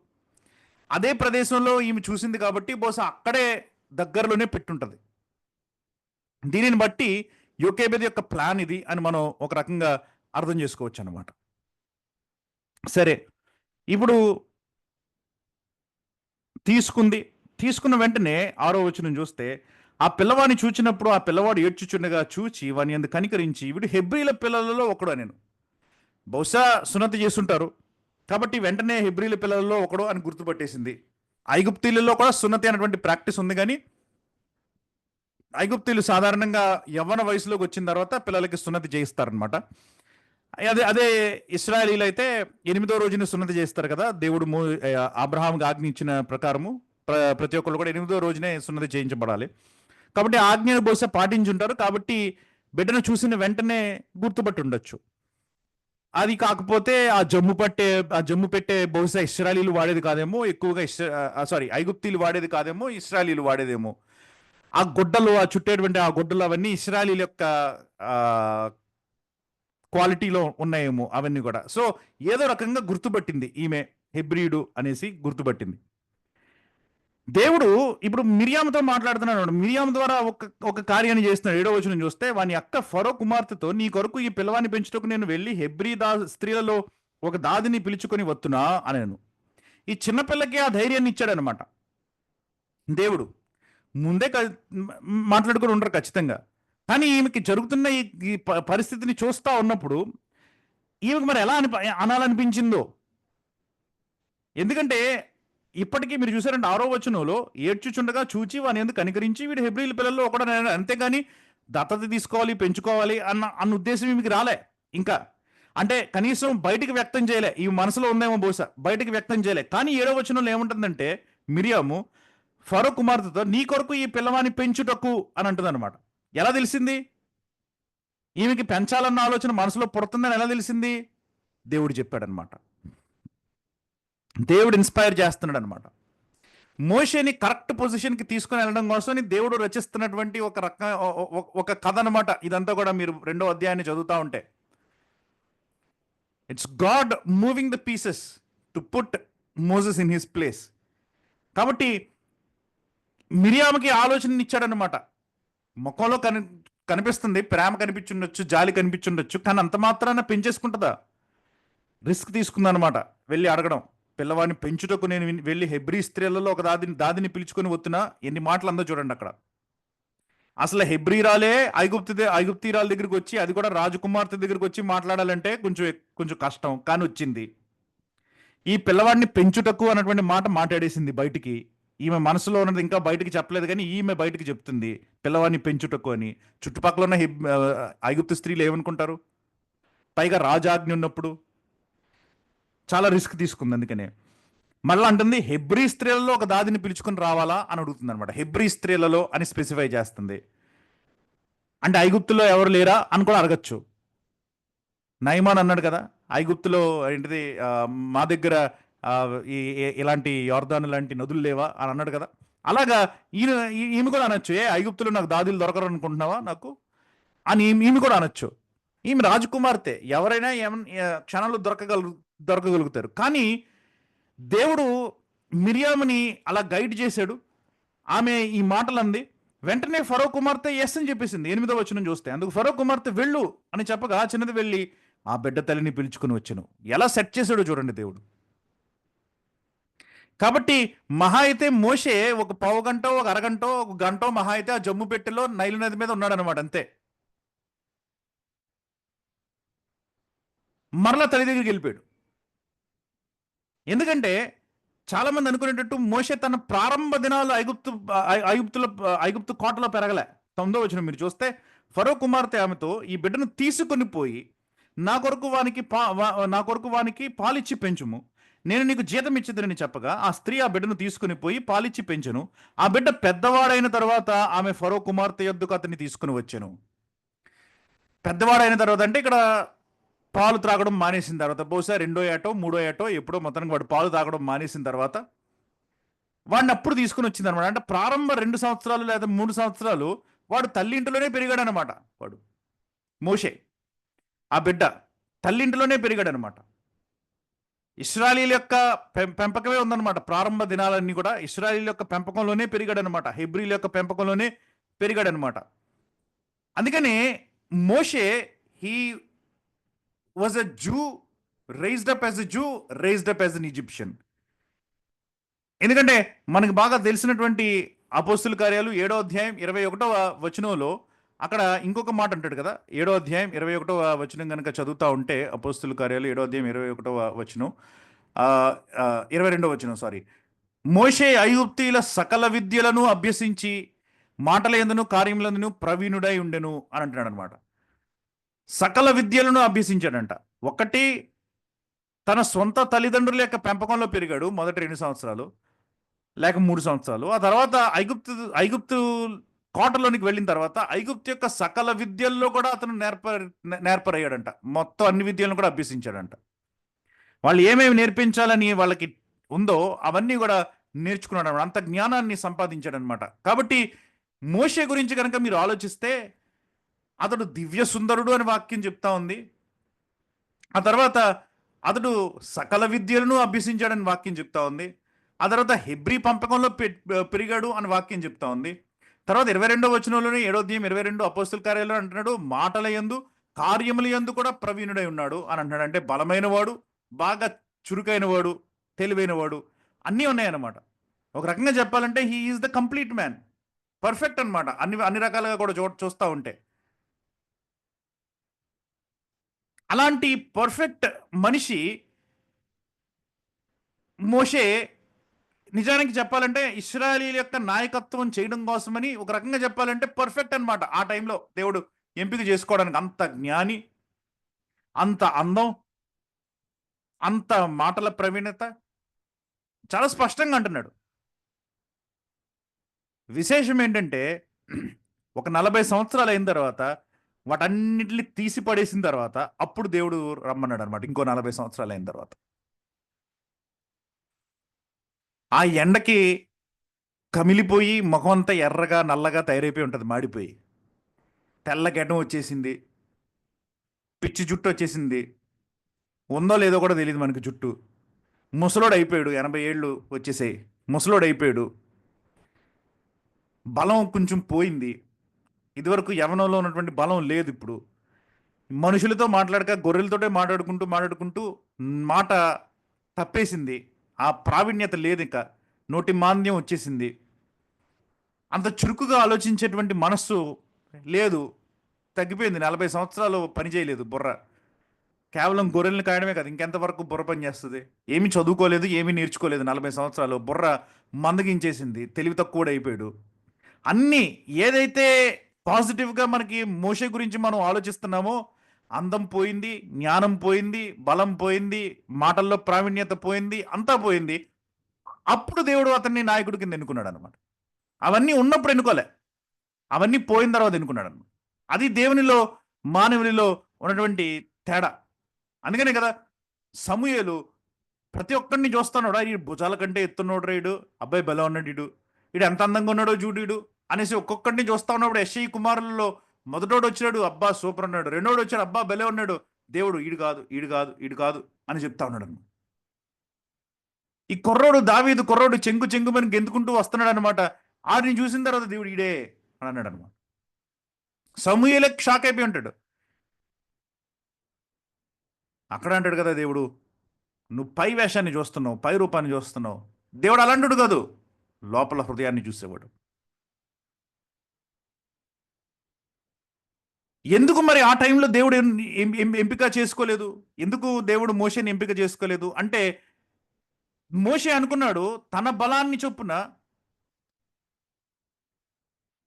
అదే ప్రదేశంలో ఈమె చూసింది కాబట్టి బహుశా అక్కడే దగ్గరలోనే పెట్టుంటది. దీనిని బట్టి యోకేబెద్ యొక్క ప్లాన్ ఇది అని మనం ఒక రకంగా అర్థం చేసుకోవచ్చు అన్నమాట. సరే, ఇప్పుడు తీసుకున్న వెంటనే 6వ వచనం చూస్తే, ఆ పిల్లవాడిని చూచినప్పుడు ఆ పిల్లవాడు ఏడ్చుచుండగా చూచి వాని యందు కనికరించి, వీడు హెబ్రీల పిల్లలలో ఒకడు అని. బహుశా సున్నతి చేస్తుంటారు కాబట్టి వెంటనే హెబ్రీల పిల్లలలో ఒకడు అని గుర్తుపట్టేసింది. ఐగుప్తీలలో కూడా సున్నతి అనేటువంటి ప్రాక్టీస్ ఉంది, కానీ ఐగుప్తీలు సాధారణంగా యవ్వన వయసులోకి వచ్చిన తర్వాత పిల్లలకి సున్నతి చేయిస్తారనమాట. అదే ఇశ్రాయేలీలు అయితే 8వ రోజున సున్నతి చేస్తారు కదా. దేవుడు అబ్రహాంకి ఆజ్ఞించిన ప్రకారము ప్రతి ఒక్కళ్ళు కూడా 8వ రోజునే సున్నతి చేయించబడాలి. కాబట్టి ఆజ్ఞను బహుశా పాటించుంటారు. కాబట్టి బిడ్డను చూసిన వెంటనే గుర్తుపట్టి ఉండొచ్చు. అది కాకపోతే ఆ జమ్ము పెట్టే బహుశా ఇశ్రాయేలీలు వాడేది కాదేమో, ఎక్కువగా ఐగుప్తీలు వాడేది కాదేమో, ఇశ్రాయేలీలు వాడేదేమో. ఆ గుడ్డలు, ఆ చుట్టేటువంటి ఆ గుడ్డలు అవన్నీ ఇశ్రాయేలీల యొక్క క్వాలిటీలో ఉన్నాయేమో అవన్నీ కూడా. సో ఏదో రకంగా గుర్తుపట్టింది ఈమె హెబ్రీయుడు అనేసి గుర్తుపట్టింది. దేవుడు ఇప్పుడు మిరియాముతో మాట్లాడుతున్నాడు. మిరియాము ద్వారా ఒక కార్యాన్ని చేస్తున్నాడు. 7వ వచనం చూస్తే, వాని అక్క ఫరో కుమార్తెతో, నీ కొరకు ఈ పిల్లవాన్ని పెంచుటకు నేను వెళ్ళి హెబ్రీ స్త్రీలలో ఒక దాదిని పిలుచుకొని వస్తున్నా అనేను. ఈ చిన్నపిల్లకి ఆ ధైర్యాన్ని ఇచ్చాడనమాట దేవుడు. ముందే మాట్లాడుకుని ఉండరు ఖచ్చితంగా. కానీ ఈమెకి జరుగుతున్న ఈ పరిస్థితిని చూస్తూ ఉన్నప్పుడు ఈమెకి మరి ఎలా అనాలనిపించిందో. ఎందుకంటే ఇప్పటికీ మీరు చూసారంటే 6వ వచనంలో, ఏడ్చుచుండగా చూచి వాని ఎందుకు కనికరించి వీడు హెబ్రీల పిల్లల్లో ఒకడు, అంతేగాని దత్తత తీసుకోవాలి, పెంచుకోవాలి అన్న ఉద్దేశం ఈమెకి రాలే ఇంకా. అంటే కనీసం బయటికి వ్యక్తం చేయలే. ఈ మనసులో ఉందేమో బహుశా, బయటికి వ్యక్తం చేయలే. కానీ 7వ వచనంలో ఏముంటుందంటే, మిరియాము ఫరో కుమార్తెతో నీ కొరకు ఈ పిల్లవాని పెంచుటకు అని అంటుంది అనమాట. ఎలా తెలిసింది? ఈమెకి పెంచాలన్న ఆలోచన మనసులో పుడుతుందని ఎలా తెలిసింది? దేవుడు చెప్పాడనమాట. దేవుడు ఇన్స్పైర్ చేస్తున్నాడు అనమాట. మోషేని కరెక్ట్ పొజిషన్కి తీసుకుని వెళ్ళడం కోసం దేవుడు రచిస్తున్నటువంటి ఒక కథ అనమాట ఇదంతా కూడా. మీరు 2వ అధ్యాయాన్ని చదువుతూ ఉంటే, it's God moving the pieces to put Moses in his place. కాబట్టి మిరియాముకి ఆలోచన ఇచ్చాడనమాట. ముఖంలో కనిపిస్తుంది, ప్రేమ కనిపించుండొచ్చు, జాలి కనిపించుండొచ్చు, కానీ అంత మాత్రాన పెంచేసుకుంటుందా? రిస్క్ తీసుకుందనమాట వెళ్ళి అడగడం. పిల్లవాడిని పెంచుటకు నేను వెళ్ళి హెబ్రీ స్త్రీలలో ఒక దాదిని పిలుచుకొని వస్తున్నా. ఎన్ని మాటలు అందో చూడండి అక్కడ. అసలు హెబ్రీరాలే ఐగుప్తీరాల దగ్గరికి వచ్చి, అది కూడా రాజకుమార్తె దగ్గరికి వచ్చి మాట్లాడాలంటే కొంచెం కష్టం, కానీ వచ్చింది. ఈ పిల్లవాడిని పెంచుటకు అన్నటువంటి మాట మాట్లాడేసింది బయటికి. ఈమె మనసులో ఉన్నది ఇంకా బయటికి చెప్పలేదు, కానీ ఈమె బయటికి చెప్తుంది పిల్లవాడిని పెంచుటకు అని. చుట్టుపక్కల ఉన్న ఐగుప్తు స్త్రీలు ఏమనుకుంటారు? పైగా రాజాజ్ఞ ఉన్నప్పుడు చాలా రిస్క్ తీసుకుంది. అందుకనే మళ్ళీ అంటుంది హెబ్రీ స్త్రీలలో ఒక దాదిని పిలుచుకొని రావాలా అని అడుగుతుంది అనమాట. హెబ్రీ స్త్రీలలో అని స్పెసిఫై చేస్తుంది. అంటే ఐగుప్తులో ఎవరు లేరా అని కూడా అడగచ్చు. నయమాన్ అన్నాడు కదా, ఐగుప్తులో ఏంటిది మా దగ్గర ఇలాంటి యోర్దాను లాంటి నదులు లేవా అని అన్నాడు కదా. అలాగా ఈమె కూడా అనొచ్చు, ఐగుప్తులో నాకు దాదులు దొరకరు అనుకుంటున్నావా నాకు అని ఈమె కూడా అనొచ్చు. ఈమె రాజకుమార్తె, ఎవరైనా క్షణాలు దొరకగలుగుతారు. కానీ దేవుడు మిరియాముని అలా గైడ్ చేశాడు. ఆమె ఈ మాటలు అంది. వెంటనే ఫరో కుమార్తె ఎస్ అని చెప్పేసింది. 8వ వచనం చూస్తే, అందుకు ఫరో కుమార్తె వెళ్ళు అని చెప్పగా చిన్నది వెళ్ళి ఆ బిడ్డ తల్లిని పిలుచుకుని వచ్చాను. ఎలా సెట్ చేశాడో చూడండి దేవుడు. కాబట్టి మహా అయితే మోషే ఒక పావు గంట, ఒక అరగంట, ఒక గంట మహా అయితే ఆ జమ్ము పెట్టెలో నైలు నది మీద ఉన్నాడు అనమాట, అంతే. మరలా తల్లి దగ్గరికి వెళ్ళిపోయాడు. ఎందుకంటే చాలా మంది అనుకునేటట్టు మోషే తన ప్రారంభ దినాలు ఐగుప్తు కోటలో పెరగలే. 9వ వచనం మీరు చూస్తే, ఫరో కుమార్తె ఆమెతో, ఈ బిడ్డను తీసుకొని పోయి నా కొరకు వానికి పాలిచ్చి పెంచుము, నేను నీకు జీతం ఇచ్చేదని చెప్పగా, ఆ స్త్రీ ఆ బిడ్డను తీసుకుని పోయి పాలిచ్చి పెంచెను. ఆ బిడ్డ పెద్దవాడైన తర్వాత ఆమె ఫరో కుమార్తె యొద్దకు అతన్ని తీసుకుని వచ్చెను. పెద్దవాడైన తర్వాత అంటే ఇక్కడ పాలు త్రాగడం మానేసిన తర్వాత, బహుశా 2వ ఏటో 3వ ఏటో ఎప్పుడో మొత్తానికి వాడు పాలు తాగడం మానేసిన తర్వాత వాడిని అప్పుడు తీసుకుని వచ్చింది అనమాట. అంటే ప్రారంభ 2 సంవత్సరాలు లేదా 3 సంవత్సరాలు వాడు తల్లింటిలోనే పెరిగాడు అనమాట. వాడు మోషే, ఆ బిడ్డ తల్లింటిలోనే పెరిగాడు అనమాట. ఇశ్రాయేలీయుల యొక్క పెంపకమే ఉందన్నమాట. ప్రారంభ దినాలన్నీ కూడా ఇశ్రాయేలీయుల యొక్క పెంపకంలోనే పెరిగాడు అనమాట. హెబ్రీల యొక్క పెంపకంలోనే పెరిగాడు అనమాట. అందుకని Moshe he was a Jew, raised up as a Jew, raised up as an Egyptian. ఎందుకంటే మనకు బాగా తెలిసినటువంటి అపోస్తుల కార్యాలు 7వ అధ్యాయం 21వ వచనంలో అక్కడ ఇంకొక మాట అంటాడు కదా. 7వ అధ్యాయం 21వ వచనం కనుక చదువుతా ఉంటే, అపోస్తుల కార్యాలు 7వ అధ్యాయం 21వ వచనం, 22వ వచనం సారీ, మోషే ఐగుప్తీయుల సకల విద్యలను అభ్యసించి మాటల యందును కార్యములందును ప్రవీణుడై ఉండెను అని అంటున్నాడు అనమాట. సకల విద్యలను అభ్యసించాడంట. ఒకటి, తన సొంత తల్లిదండ్రుల యొక్క పెంపకంలో పెరిగాడు మొదటి 2 సంవత్సరాలు లేక 3 సంవత్సరాలు. ఆ తర్వాత ఐగుప్తు కోటలోనికి వెళ్ళిన తర్వాత ఐగుప్తు యొక్క సకల విద్యల్లో కూడా అతను నేర్పరయ్యాడంట. మొత్తం అన్ని విద్యలను కూడా అభ్యసించాడంట. వాళ్ళు ఏమేమి నేర్పించాలని వాళ్ళకి ఉందో అవన్నీ కూడా నేర్చుకున్నాడు. అంత జ్ఞానాన్ని సంపాదించాడనమాట. కాబట్టి మోషే గురించి కనుక మీరు ఆలోచిస్తే, అతడు దివ్య సుందరుడు అని వాక్యం చెప్తా ఉంది. ఆ తర్వాత అతడు సకల విద్యలను అభ్యసించాడని వాక్యం చెప్తా ఉంది. ఆ తర్వాత హెబ్రీ పంపకంలో పెరిగాడు అని వాక్యం చెప్తా ఉంది. తర్వాత 22వ వచనంలోనే 7వ అధ్యాయం 22 అపోస్తుల కార్యాల్లో అంటున్నాడు, మాటల యందు కార్యముల యందు కూడా ప్రవీణుడై ఉన్నాడు అని అంటున్నాడు. అంటే బలమైన వాడు, బాగా చురుకైన వాడు, తెలివైన వాడు, అన్నీ ఉన్నాయన్నమాట. ఒక రకంగా చెప్పాలంటే he is the complete man, perfect అనమాట. అన్ని రకాలుగా కూడా చూస్తూ ఉంటే అలాంటి పర్ఫెక్ట్ మనిషి మోషే నిజానికి చెప్పాలంటే ఇశ్రాయేలీయుల యొక్క నాయకత్వం చేయడం కోసమని ఒక రకంగా చెప్పాలంటే పర్ఫెక్ట్ అనమాట. ఆ టైంలో దేవుడు ఎంపిక చేసుకోవడానికి అంత జ్ఞాని, అంత అందం, అంత మాటల ప్రవీణత, చాలా స్పష్టంగా అంటున్నాడు. విశేషం ఏంటంటే ఒక 40 సంవత్సరాలు అయిన తర్వాత వాటన్నిటిని తీసి పడేసిన తర్వాత అప్పుడు దేవుడు రమ్మన్నాడు అనమాట. ఇంకో 40 సంవత్సరాలు అయిన తర్వాత ఆ ఎండకి కమిలిపోయి ముఖం అంతా ఎర్రగా నల్లగా తయారైపోయి ఉంటుంది, మాడిపోయి తెల్ల గెడ్డం వచ్చేసింది, పిచ్చి జుట్టు వచ్చేసింది, ఉందో లేదో కూడా తెలియదు మనకి జుట్టు. ముసలోడు అయిపోయాడు, 80 ఏళ్ళు వచ్చేసాయి, ముసలోడు అయిపోయాడు. బలం కొంచెం పోయింది. ఇదివరకు యవనంలో ఉన్నటువంటి బలం లేదు ఇప్పుడు. మనుషులతో మాట్లాడక గొర్రెలతోటే మాట్లాడుకుంటూ మాట తప్పేసింది. ఆ ప్రావీణ్యత లేదు, ఇంకా నోటి మాంద్యం వచ్చేసింది. అంత చురుకుగా ఆలోచించేటువంటి మనస్సు లేదు, తగ్గిపోయింది. 40 సంవత్సరాలు పని చేయలేదు బుర్ర. కేవలం గొర్రెల్ని కాయడమే కదా, ఇంకెంతవరకు బుర్ర పని చేస్తుంది? ఏమీ చదువుకోలేదు, ఏమీ నేర్చుకోలేదు. 40 సంవత్సరాలు బుర్ర మందగించేసింది, తెలివి తక్కువ అయిపోయాడు. అన్నీ ఏదైతే పాజిటివ్గా మనకి మోషే గురించి మనం ఆలోచిస్తున్నామో, అందం పోయింది, జ్ఞానం పోయింది, బలం పోయింది, మాటల్లో ప్రావీణ్యత పోయింది, అంతా పోయింది. అప్పుడు దేవుడు అతన్ని నాయకుడి కింద ఎన్నుకున్నాడు అనమాట. అవన్నీ ఉన్నప్పుడు ఎన్నుకోలే, అవన్నీ పోయిన తర్వాత ఎన్నుకున్నాడు అనమాట. అది దేవునిలో మానవునిలో ఉన్నటువంటి తేడా. అందుకనే కదా సమూయేలు ప్రతి ఒక్కరిని చూస్తున్నాడు, ఈ భుజాల కంటే ఎత్తున్నాడు రైడు, అబ్బాయి బలం ఉన్నాడు, ఇడు ఎంత అందంగా ఉన్నాడో చూడు అనేసి ఒక్కొక్కడిని చూస్తా ఉన్నప్పుడు యెష్షయి కుమారులలో మొదటోడు వచ్చినాడు, అబ్బా సూపర్ ఉన్నాడు. రెండోడు వచ్చాడు, అబ్బా బలే ఉన్నాడు. దేవుడు ఈడు కాదు అని చెప్తా ఉన్నాడు. ఈ దావీదు కుర్రోడు చెంగుమని గెంతుకుంటూ వస్తున్నాడు అనమాట. ఆడిని చూసిన తర్వాత దేవుడు ఈడే అని అన్నాడు అనమాట. సమూయేలే షాక్ అయిపోయి ఉంటాడు. అక్కడ అంటాడు కదా దేవుడు, నువ్వు పై వేషాన్ని చూస్తున్నావు, పై రూపాన్ని చూస్తున్నావు. దేవుడు అలాంటుడు కాదు, లోపల హృదయాన్ని చూసేవాడు. ఎందుకు మరి ఆ టైంలో దేవుడు ఎంపిక చేసుకోలేదు? ఎందుకు దేవుడు మోషేని ఎంపిక చేసుకోలేదు అంటే, మోషే అనుకున్నాడు తన బలాన్ని చొప్పున,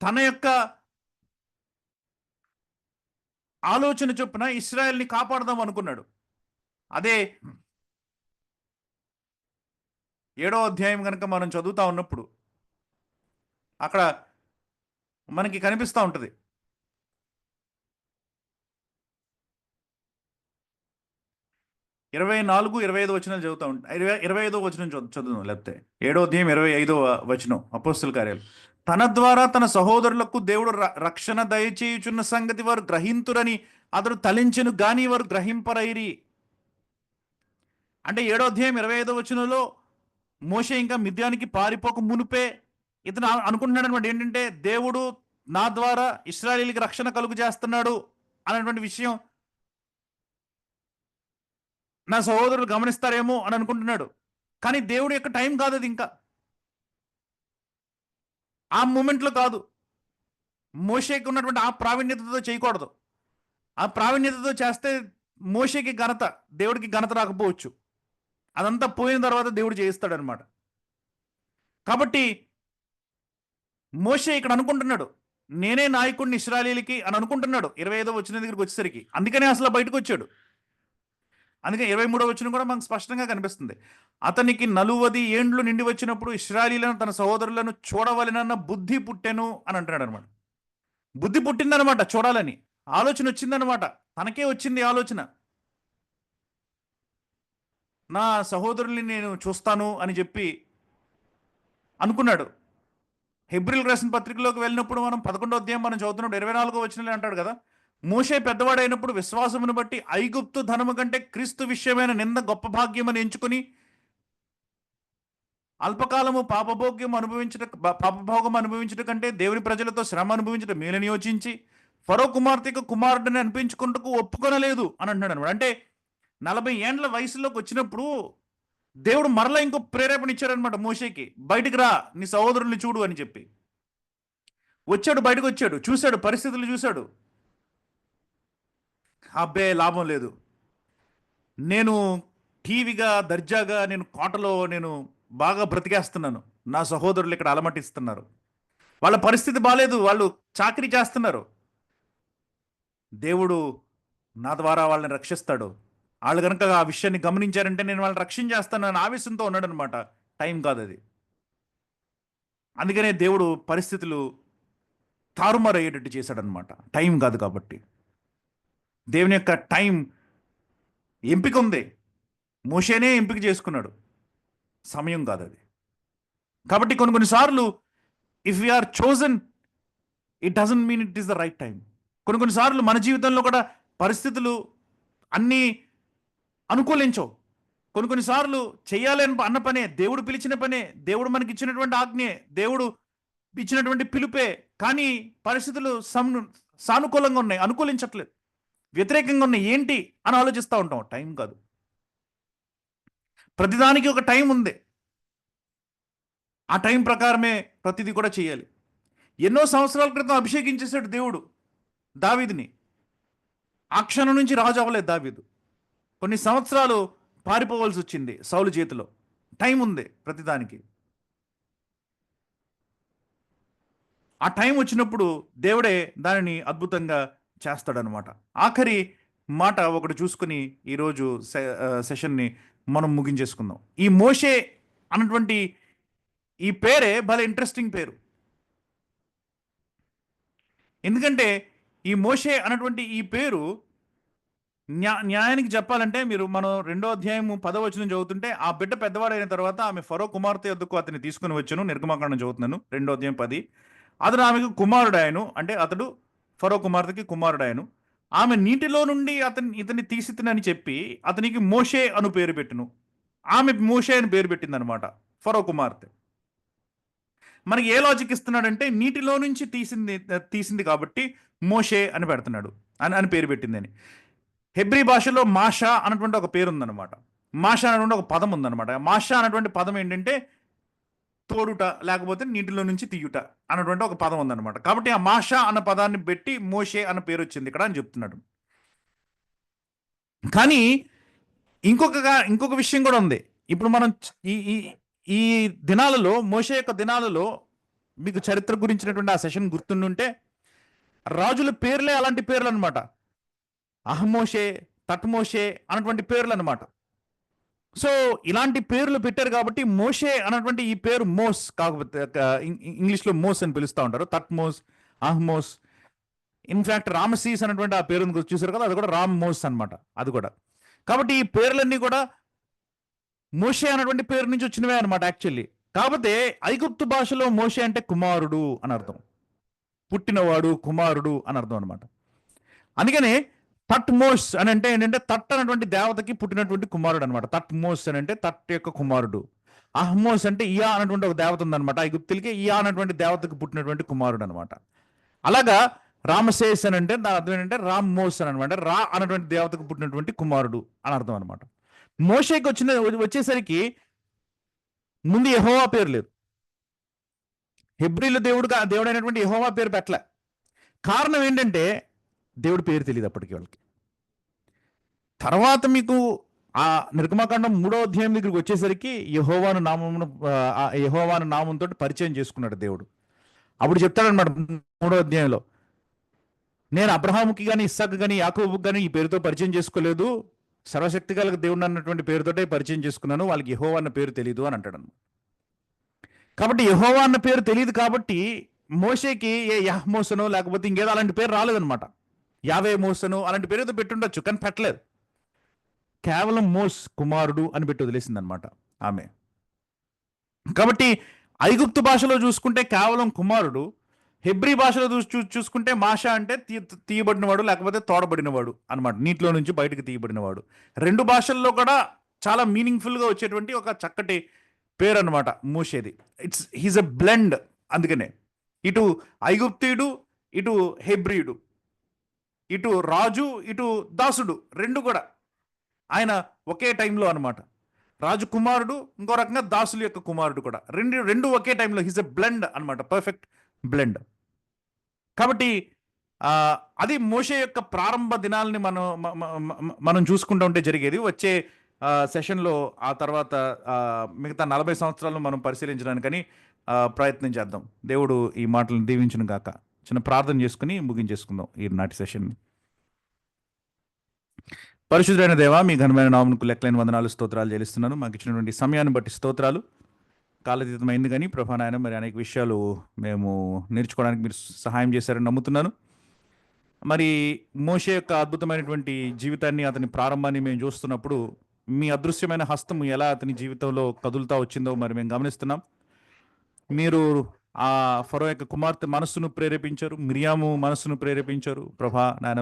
తన యొక్క ఆలోచన చొప్పున ఇశ్రాయేల్ని కాపాడదాం అనుకున్నాడు. అదే 7వ అధ్యాయం కనుక మనం చదువుతా ఉన్నప్పుడు అక్కడ మనకి కనిపిస్తూ ఉంటుంది. 24, 25 వచనాలు చదువుతా ఉంటాం. 25వ వచనం చదువుదాం. లేకపోతే 7వ అధ్యాయం 25వ వచనం, అపోస్తల కార్యాలు. తన ద్వారా తన సహోదరులకు దేవుడు రక్షణ దయచేయుచున్న సంగతి వారు గ్రహింతురని అతడు తలించెను గాని వారు గ్రహింపరైరి. అంటే 7వ అధ్యాయం 25వ వచనంలో మోషే ఇంకా మిద్యానికి పారిపోక మునిపే ఇతను అనుకుంటున్నాడు అనమాట. ఏంటంటే దేవుడు నా ద్వారా ఇశ్రాయేలీకి రక్షణ కలుగు చేస్తున్నాడు అనేటువంటి విషయం నా సహోదరులు గమనిస్తారేమో అని అనుకుంటున్నాడు. కానీ దేవుడు యొక్క టైం కాదు అది. ఇంకా ఆ మూమెంట్లో కాదు. మోషేకి ఉన్నటువంటి ఆ ప్రావీణ్యతతో చేయకూడదు. ఆ ప్రావీణ్యతతో చేస్తే మోషేకి ఘనత, దేవుడికి ఘనత రాకపోవచ్చు. అదంతా పోయిన తర్వాత దేవుడు చేయిస్తాడనమాట. కాబట్టి మోషే ఇక్కడ అనుకుంటున్నాడు, నేనే నాయకుడిని ఇశ్రాయేలీలకి అని అనుకుంటున్నాడు. 25వ వచనం దగ్గరికి వచ్చేసరికి అందుకనే అసలు బయటకు వచ్చాడు. అందుకే 23వ వచనం కూడా మనకు స్పష్టంగా కనిపిస్తుంది. అతనికి 40 ఏండ్లు నిండి వచ్చినప్పుడు ఇశ్రాయేలీలను తన సహోదరులను చూడవలెనన్న బుద్ధి పుట్టెను అని అంటున్నాడు అనమాట. బుద్ధి పుట్టిందనమాట, చూడాలని ఆలోచన వచ్చిందనమాట. తనకే వచ్చింది ఆలోచన, నా సహోదరుల్ని నేను చూస్తాను అని చెప్పి అనుకున్నాడు. హెబ్రీయులకు రాసిన పత్రికలోకి వెళ్ళినప్పుడు మనం 11వ అధ్యాయం మనం చదువుతున్నప్పుడు 24వ వచనంలో అంటాడు కదా, మోషే పెద్దవాడైనప్పుడు విశ్వాసమును బట్టి ఐగుప్తు ధనము కంటే క్రీస్తు విషయమైన నింద గొప్ప భాగ్యమని ఎంచుకుని అల్పకాలము పాపభోగం అనుభవించట కంటే దేవుని ప్రజలతో శ్రమ అనుభవించడం మేలని యోచించి ఫరో కుమార్తెకు కుమారుడిని అనిపించుకుంటూ ఒప్పుకొనలేదు అని అంటున్నాడు అనమాట. అంటే 40 ఏండ్ల వయసులోకి వచ్చినప్పుడు దేవుడు మరలా ఇంకో ప్రేరేపణ ఇచ్చాడనమాట మోషేకి. బయటికి రా, నీ సహోదరుల్ని చూడు అని చెప్పి. వచ్చాడు, బయటకు వచ్చాడు, చూశాడు, పరిస్థితులు చూశాడు. అబ్బే లాభం లేదు, నేను టీవీగా దర్జాగా నేను కోటలో నేను బాగా బ్రతికేస్తున్నాను, నా సహోదరులు ఇక్కడ అలమటిస్తున్నారు, వాళ్ళ పరిస్థితి బాగాలేదు, వాళ్ళు చాకరీ చేస్తున్నారు, దేవుడు నా ద్వారా వాళ్ళని రక్షిస్తాడు, వాళ్ళు కనుక ఆ విషయాన్ని గమనించారంటే నేను వాళ్ళని రక్షించేస్తాను అని ఆవేశంతో ఉన్నాడు అనమాట. టైం కాదు అది. అందుకనే దేవుడు పరిస్థితులు తారుమారు అయ్యేటట్టు చేశాడనమాట. టైం కాదు కాబట్టి. దేవుని యొక్క టైం ఎంపిక ఉంది, మోషేనే ఎంపిక చేసుకున్నాడు, సమయం కాదు అది. కాబట్టి కొన్నిసార్లు if we're chosen it doesn't mean it is the right time. కొన్నిసార్లు మన జీవితంలో కూడా పరిస్థితులు అన్నీ అనుకూలించవు. కొన్నిసార్లు చేయాలని అన్న పనే, దేవుడు పిలిచిన పనే, దేవుడు మనకి ఇచ్చినటువంటి ఆజ్ఞే, దేవుడు ఇచ్చినటువంటి పిలుపే, కానీ పరిస్థితులు సానుకూలంగా ఉన్నాయి, అనుకూలించట్లేదు, వ్యతిరేకంగా ఉన్నాయి. ఏంటి అని ఆలోచిస్తూ ఉంటాం. టైం కాదు. ప్రతిదానికి ఒక టైం ఉంది. ఆ టైం ప్రకారమే ప్రతిదీ కూడా చేయాలి. ఎన్నో సంవత్సరాల క్రితం అభిషేకించేశాడు దేవుడు దావీదుని. ఆ క్షణం నుంచి రాజు అవ్వలేదు దావీదు. కొన్ని సంవత్సరాలు పారిపోవాల్సి వచ్చింది సౌలు చేతిలో. టైం ఉంది ప్రతిదానికి. ఆ టైం వచ్చినప్పుడు దేవుడే దానిని అద్భుతంగా చేస్తాడనమాట. ఆఖరి మాట ఒకటి చూసుకుని ఈరోజు సెషన్ని మనం ముగించేసుకుందాం. ఈ మోషే అన్నటువంటి ఈ పేరే భలే ఇంట్రెస్టింగ్ పేరు. ఎందుకంటే ఈ మోషే అన్నటువంటి ఈ పేరు న్యాయానికి చెప్పాలంటే మనం 2వ అధ్యాయం 10వ వచనం చదువుతుంటే, ఆ బిడ్డ పెద్దవాడైన తర్వాత ఆమె ఫరో కుమార్తె యొద్దకు అతన్ని తీసుకుని వచ్చాను. నిర్గమకాండం చదువుతున్నాను 2వ అధ్యాయం 10. అతడు ఆమెకు కుమారుడాయను, అంటే అతడు ఫరో కుమార్తెకి కుమారుడాయను. ఆమె నీటిలో నుండి ఇతన్ని తీసితినని చెప్పి అతనికి మోషే అను పేరు పెట్టును. ఆమె మోషే అని పేరు పెట్టిందనమాట ఫరో కుమార్తె. మనకి ఏ లాజిక్ ఇస్తున్నాడంటే నీటిలో నుంచి తీసింది కాబట్టి మోషే అని పెడుతున్నాడు అని పేరు పెట్టిందని. హెబ్రీ భాషలో మాషా అన్నటువంటి ఒక పేరు ఉందన్నమాట. మాషా అన్నటువంటి ఒక పదం ఉందన్నమాట. మాషా అన్నటువంటి పదం ఏంటంటే తోడుట, లేకపోతే నీటిలో నుంచి తీయుట అన్నటువంటి ఒక పదం ఉందన్నమాట. కాబట్టి ఆ మాషా అన్న పదాన్ని పెట్టి మోషే అన్న పేరు వచ్చింది ఇక్కడ అని చెప్తున్నాడు. కానీ ఇంకొక విషయం కూడా ఉంది. ఇప్పుడు మనం ఈ దినాలలో, మోషే యొక్క దినాలలో మీకు చరిత్ర గురించినటువంటి ఆ సెషన్ గుర్తుండుంటే, రాజుల పేర్లే అలాంటి పేర్లు అనమాట. అహమోషే, తట్మోషే అన్నటువంటి పేర్లు అనమాట. సో ఇలాంటి పేర్లు పెట్టారు కాబట్టి మోషే అన్నటువంటి ఈ పేరు మోస్, కాకపోతే ఇంగ్లీష్లో మోస్ అని పిలుస్తూ ఉంటారు. తట్మోస్, అహ్మోస్, ఇన్ఫాక్ట్ రామసీస్ అనేటువంటి ఆ పేరుని చూసారు కదా, అది కూడా రామ్ మోస్ అనమాట అది కూడా. కాబట్టి ఈ పేర్లన్నీ కూడా మోషే అన్నటువంటి పేరు నుంచి వచ్చినవే అనమాట యాక్చువల్లీ. కాకపోతే ఐగుప్తు భాషలో మోషే అంటే కుమారుడు అని అర్థం, పుట్టినవాడు, కుమారుడు అని అర్థం అనమాట. అందుకనే తట్మోస్ అని అంటే ఏంటంటే తట్ అనేటువంటి దేవతకి పుట్టినటువంటి కుమారుడు అనమాట. తట్మోస్ అని అంటే తట్ యొక్క కుమారుడు. అహ్మోస్ అంటే ఇయా అనేటువంటి ఒక దేవత ఉందనమాట ఐగుప్తులకి, ఇయా అనేటువంటి దేవతకి పుట్టినటువంటి కుమారుడు అనమాట. అలాగా రామసేస్ అని అంటే దాని అర్థం ఏంటంటే రామ్ మోస్ అని అనమాట, రా అనేటువంటి దేవతకు పుట్టినటువంటి కుమారుడు అని అర్థం అనమాట. మోషేకి వచ్చేసరికి ముందు యెహోవా పేరు లేదు, హెబ్రీల దేవుడైనటువంటి యెహోవా పేరు పెట్టలే. కారణం ఏంటంటే దేవుడి పేరు తెలియదు అప్పటికి వాళ్ళకి. తర్వాత మీకు ఆ నిర్గమాకాండం 3వ అధ్యాయం దగ్గరికి వచ్చేసరికి యెహోవాను నామంతో పరిచయం చేసుకున్నాడు దేవుడు. అప్పుడు చెప్తాడనమాట 3వ అధ్యాయంలో, నేను అబ్రహాముకి కానీ, ఇస్సాకు కానీ, యాకోబుకి కానీ ఈ పేరుతో పరిచయం చేసుకోలేదు, సర్వశక్తి గల దేవుడు అన్నటువంటి పేరుతోటే పరిచయం చేసుకున్నాను, వాళ్ళకి యెహోవా అన్న పేరు తెలియదు అని అంటాడు. కాబట్టి యెహోవా అన్న పేరు తెలియదు కాబట్టి మోషేకి ఏ యహ్మోసనో లేకపోతే ఇంకేదో అలాంటి పేరు రాలేదనమాట. యావే మోసను అలాంటి పేరు ఏదో పెట్టుండొచ్చు, కానీ పెట్టలేదు. కేవలం మోస్ కుమారుడు అని పెట్టి వదిలేసింది అనమాట ఆమె. కాబట్టి ఐగుప్తు భాషలో చూసుకుంటే కేవలం కుమారుడు, హెబ్రీ భాషలో చూసుకుంటే మాషా అంటే తీయబడినవాడు లేకపోతే తోడబడినవాడు అనమాట, నీటిలో నుంచి బయటకు తీయబడినవాడు. రెండు భాషల్లో కూడా చాలా మీనింగ్ఫుల్గా వచ్చేటువంటి ఒక చక్కటి పేరు అనమాట మోషేది. He's a blend. అందుకనే ఇటు ఐగుప్తీయుడు, ఇటు హెబ్రీయుడు, ఇటు రాజు, ఇటు దాసుడు, రెండు కూడా ఆయన ఒకే టైంలో అనమాట. రాజు కుమారుడు, ఇంకో రకంగా దాసుల యొక్క కుమారుడు కూడా, రెండు ఒకే టైంలో. హీజ్ ఎ బ్లెండ్ అనమాట, పర్ఫెక్ట్ బ్లెండ్. కాబట్టి అది మోషే యొక్క ప్రారంభ దినాలని మనం చూసుకుంటూ ఉంటే జరిగేది. వచ్చే సెషన్లో ఆ తర్వాత మిగతా 40 సంవత్సరాలను మనం పరిశీలించడానికని ప్రయత్నం చేద్దాం. దేవుడు ఈ మాటలను దీవించును గాక. చిన్న ప్రార్థన చేసుకుని ముగించేసుకుందాం ఈ నాటి సెషన్ని. పరిశుద్ధుడైన దేవా, మీ ఘనమైన నామమునకు లెక్కలేని వందనాలు, స్తోత్రాలు చెల్లిస్తున్నాను. మాకు ఇచ్చినటువంటి సమయాన్ని బట్టి స్తోత్రాలు. కాలతీతమైంది కానీ ప్రభా నాయన, మరి అనేక విషయాలు మేము నేర్చుకోవడానికి మీరు సహాయం చేశారని నమ్ముతున్నాను. మరి మోషే యొక్క అద్భుతమైనటువంటి జీవితాన్ని, అతని ప్రారంభాన్ని మేము చూస్తున్నప్పుడు మీ అదృశ్యమైన హస్తము ఎలా అతని జీవితంలో కదులుతా వచ్చిందో మరి మేము గమనిస్తున్నాం. మీరు ఆ ఫరో యొక్క కుమార్తె మనస్సును ప్రేరేపించారు, మిరియాము మనస్సును ప్రేరేపించారు ప్రభా నాయన.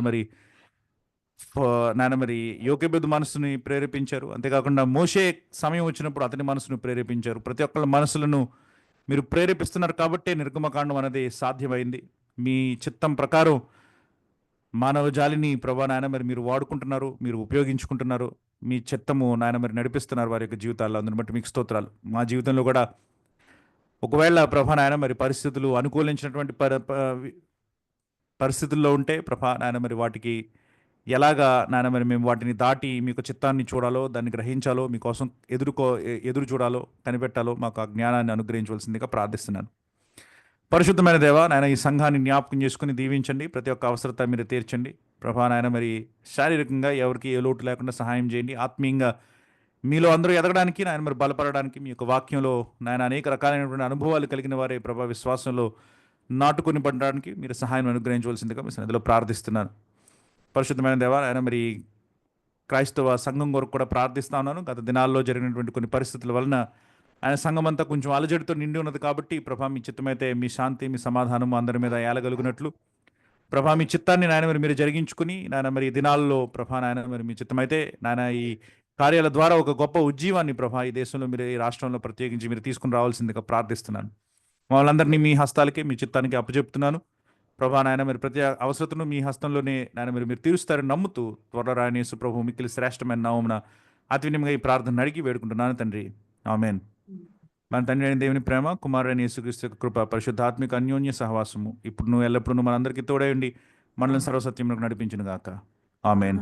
మరి యోకెబెదు మనస్సుని ప్రేరేపించారు. అంతేకాకుండా మోషే సమయం వచ్చినప్పుడు అతని మనసును ప్రేరేపించారు. ప్రతి ఒక్కళ్ళ మనసులను మీరు ప్రేరేపిస్తున్నారు కాబట్టి నిర్గమకాండం అనేది సాధ్యమైంది. మీ చిత్తం ప్రకారం మానవ జాలిని ప్రభా నాయన మరి మీరు వాడుకుంటున్నారు, మీరు ఉపయోగించుకుంటున్నారు. మీ చిత్తము నాయన మరి నడిపిస్తున్నారు వారి యొక్క జీవితాల్లో. అందుని బట్టి మీకు స్తోత్రాలు. మా జీవితంలో కూడా ఒకవేళ ప్రభా నాయన మరి పరిస్థితులు అనుకూలించినటువంటి పరిస్థితుల్లో ఉంటే ప్రభా నాయన మరి వాటికి ఎలాగా నాయన మరి మేము వాటిని దాటి మీకు చిత్తాన్ని చూడాలో, దాన్ని గ్రహించాలో, మీకోసం ఎదురు చూడాలో, కనిపెట్టాలో మాకు ఆ జ్ఞానాన్ని అనుగ్రహించవలసిందిగా ప్రార్థిస్తున్నాను. పరిశుద్ధమైన దేవ నాయన, ఈ సంఘాన్ని జ్ఞాపకం చేసుకుని దీవించండి. ప్రతి ఒక్క అవసరత మీరు తీర్చండి ప్రభా నాయన. మరి శారీరకంగా ఎవరికి ఏ లోటు లేకుండా సహాయం చేయండి. ఆత్మీయంగా మీలో అందరూ ఎదగడానికి నాయన మరి బలపడడానికి, మీ యొక్క వాక్యంలో నాయన అనేక రకాలైనటువంటి అనుభవాలు కలిగిన వారే ప్రభా విశ్వాసంలో నాటుకొని పడడానికి మీరు సహాయం అనుగ్రహించవలసిందిగా మీ సన్నిధిలో ప్రార్థిస్తున్నాను. పరిశుద్ధమైన దేవ ఆయన, మరి క్రైస్తవ సంఘం కొరకు కూడా ప్రార్థిస్తా ఉన్నాను. గత దినాల్లో జరిగినటువంటి కొన్ని పరిస్థితుల వలన ఆయన సంఘం అంతా కొంచెం అలజడితో నిండి ఉన్నది కాబట్టి ప్రభా మీ చిత్తమైతే మీ శాంతి, మీ సమాధానం అందరి మీద ఏలగలుగునట్లు ప్రభా మీ చిత్తాన్ని నాయన మరి మీరు జరిగించుకుని నాయన మరి దినాల్లో ప్రభా నాయన మరి మీ చిత్తమైతే నాయన ఈ కార్యాల ద్వారా ఒక గొప్ప ఉజ్జీవాన్ని ప్రభా ఈ దేశంలో మీరు, ఈ రాష్ట్రంలో ప్రత్యేకించి మీరు తీసుకుని రావాల్సిందిగా ప్రార్థిస్తున్నాను. వాళ్ళందరినీ మీ హస్తాలకే, మీ చిత్తానికి అప్పచెప్తున్నాను ప్రభా నాయన. మరి ప్రతి అవసరతను మీ హస్తంలోనే నాయన మీరు తీరుస్తారని నమ్ముతూ త్వరలో రాని యేసు ప్రభు మిక్కిలి శ్రేష్టమైన నామమున అతి వినయంగా ఈ ప్రార్థన అడిగి వేడుకుంటున్నాను తండ్రి, ఆమేన్. మన తండ్రి అయిన దేవుని ప్రేమ, కుమారుడైన యేసుక్రీస్తు యొక్క కృప, పరిశుద్ధాత్మిక అన్యోన్య సహవాసము ఇప్పుడు ఎల్లప్పుడూ మనందరికీ తోడై ఉండి మనల్ని సర్వసత్యములకు నడిపించును గాక. Amen.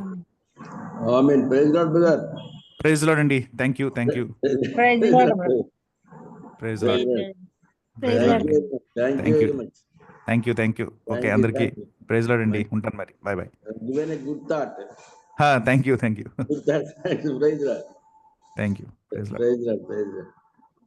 Amen. Praise Lord brother. Praise Lord అండి. Thank you. Praise Lord. Praise Lord. Thank you very much. Thank you okay Thank you, అందరికీ thank you. ప్రైజ్ లార్డ్ అండి ఉంటాను మరి bye bye Given a good thought. Thank you Good thought. Praise God. Thank you praise Lord Praise God. Praise God.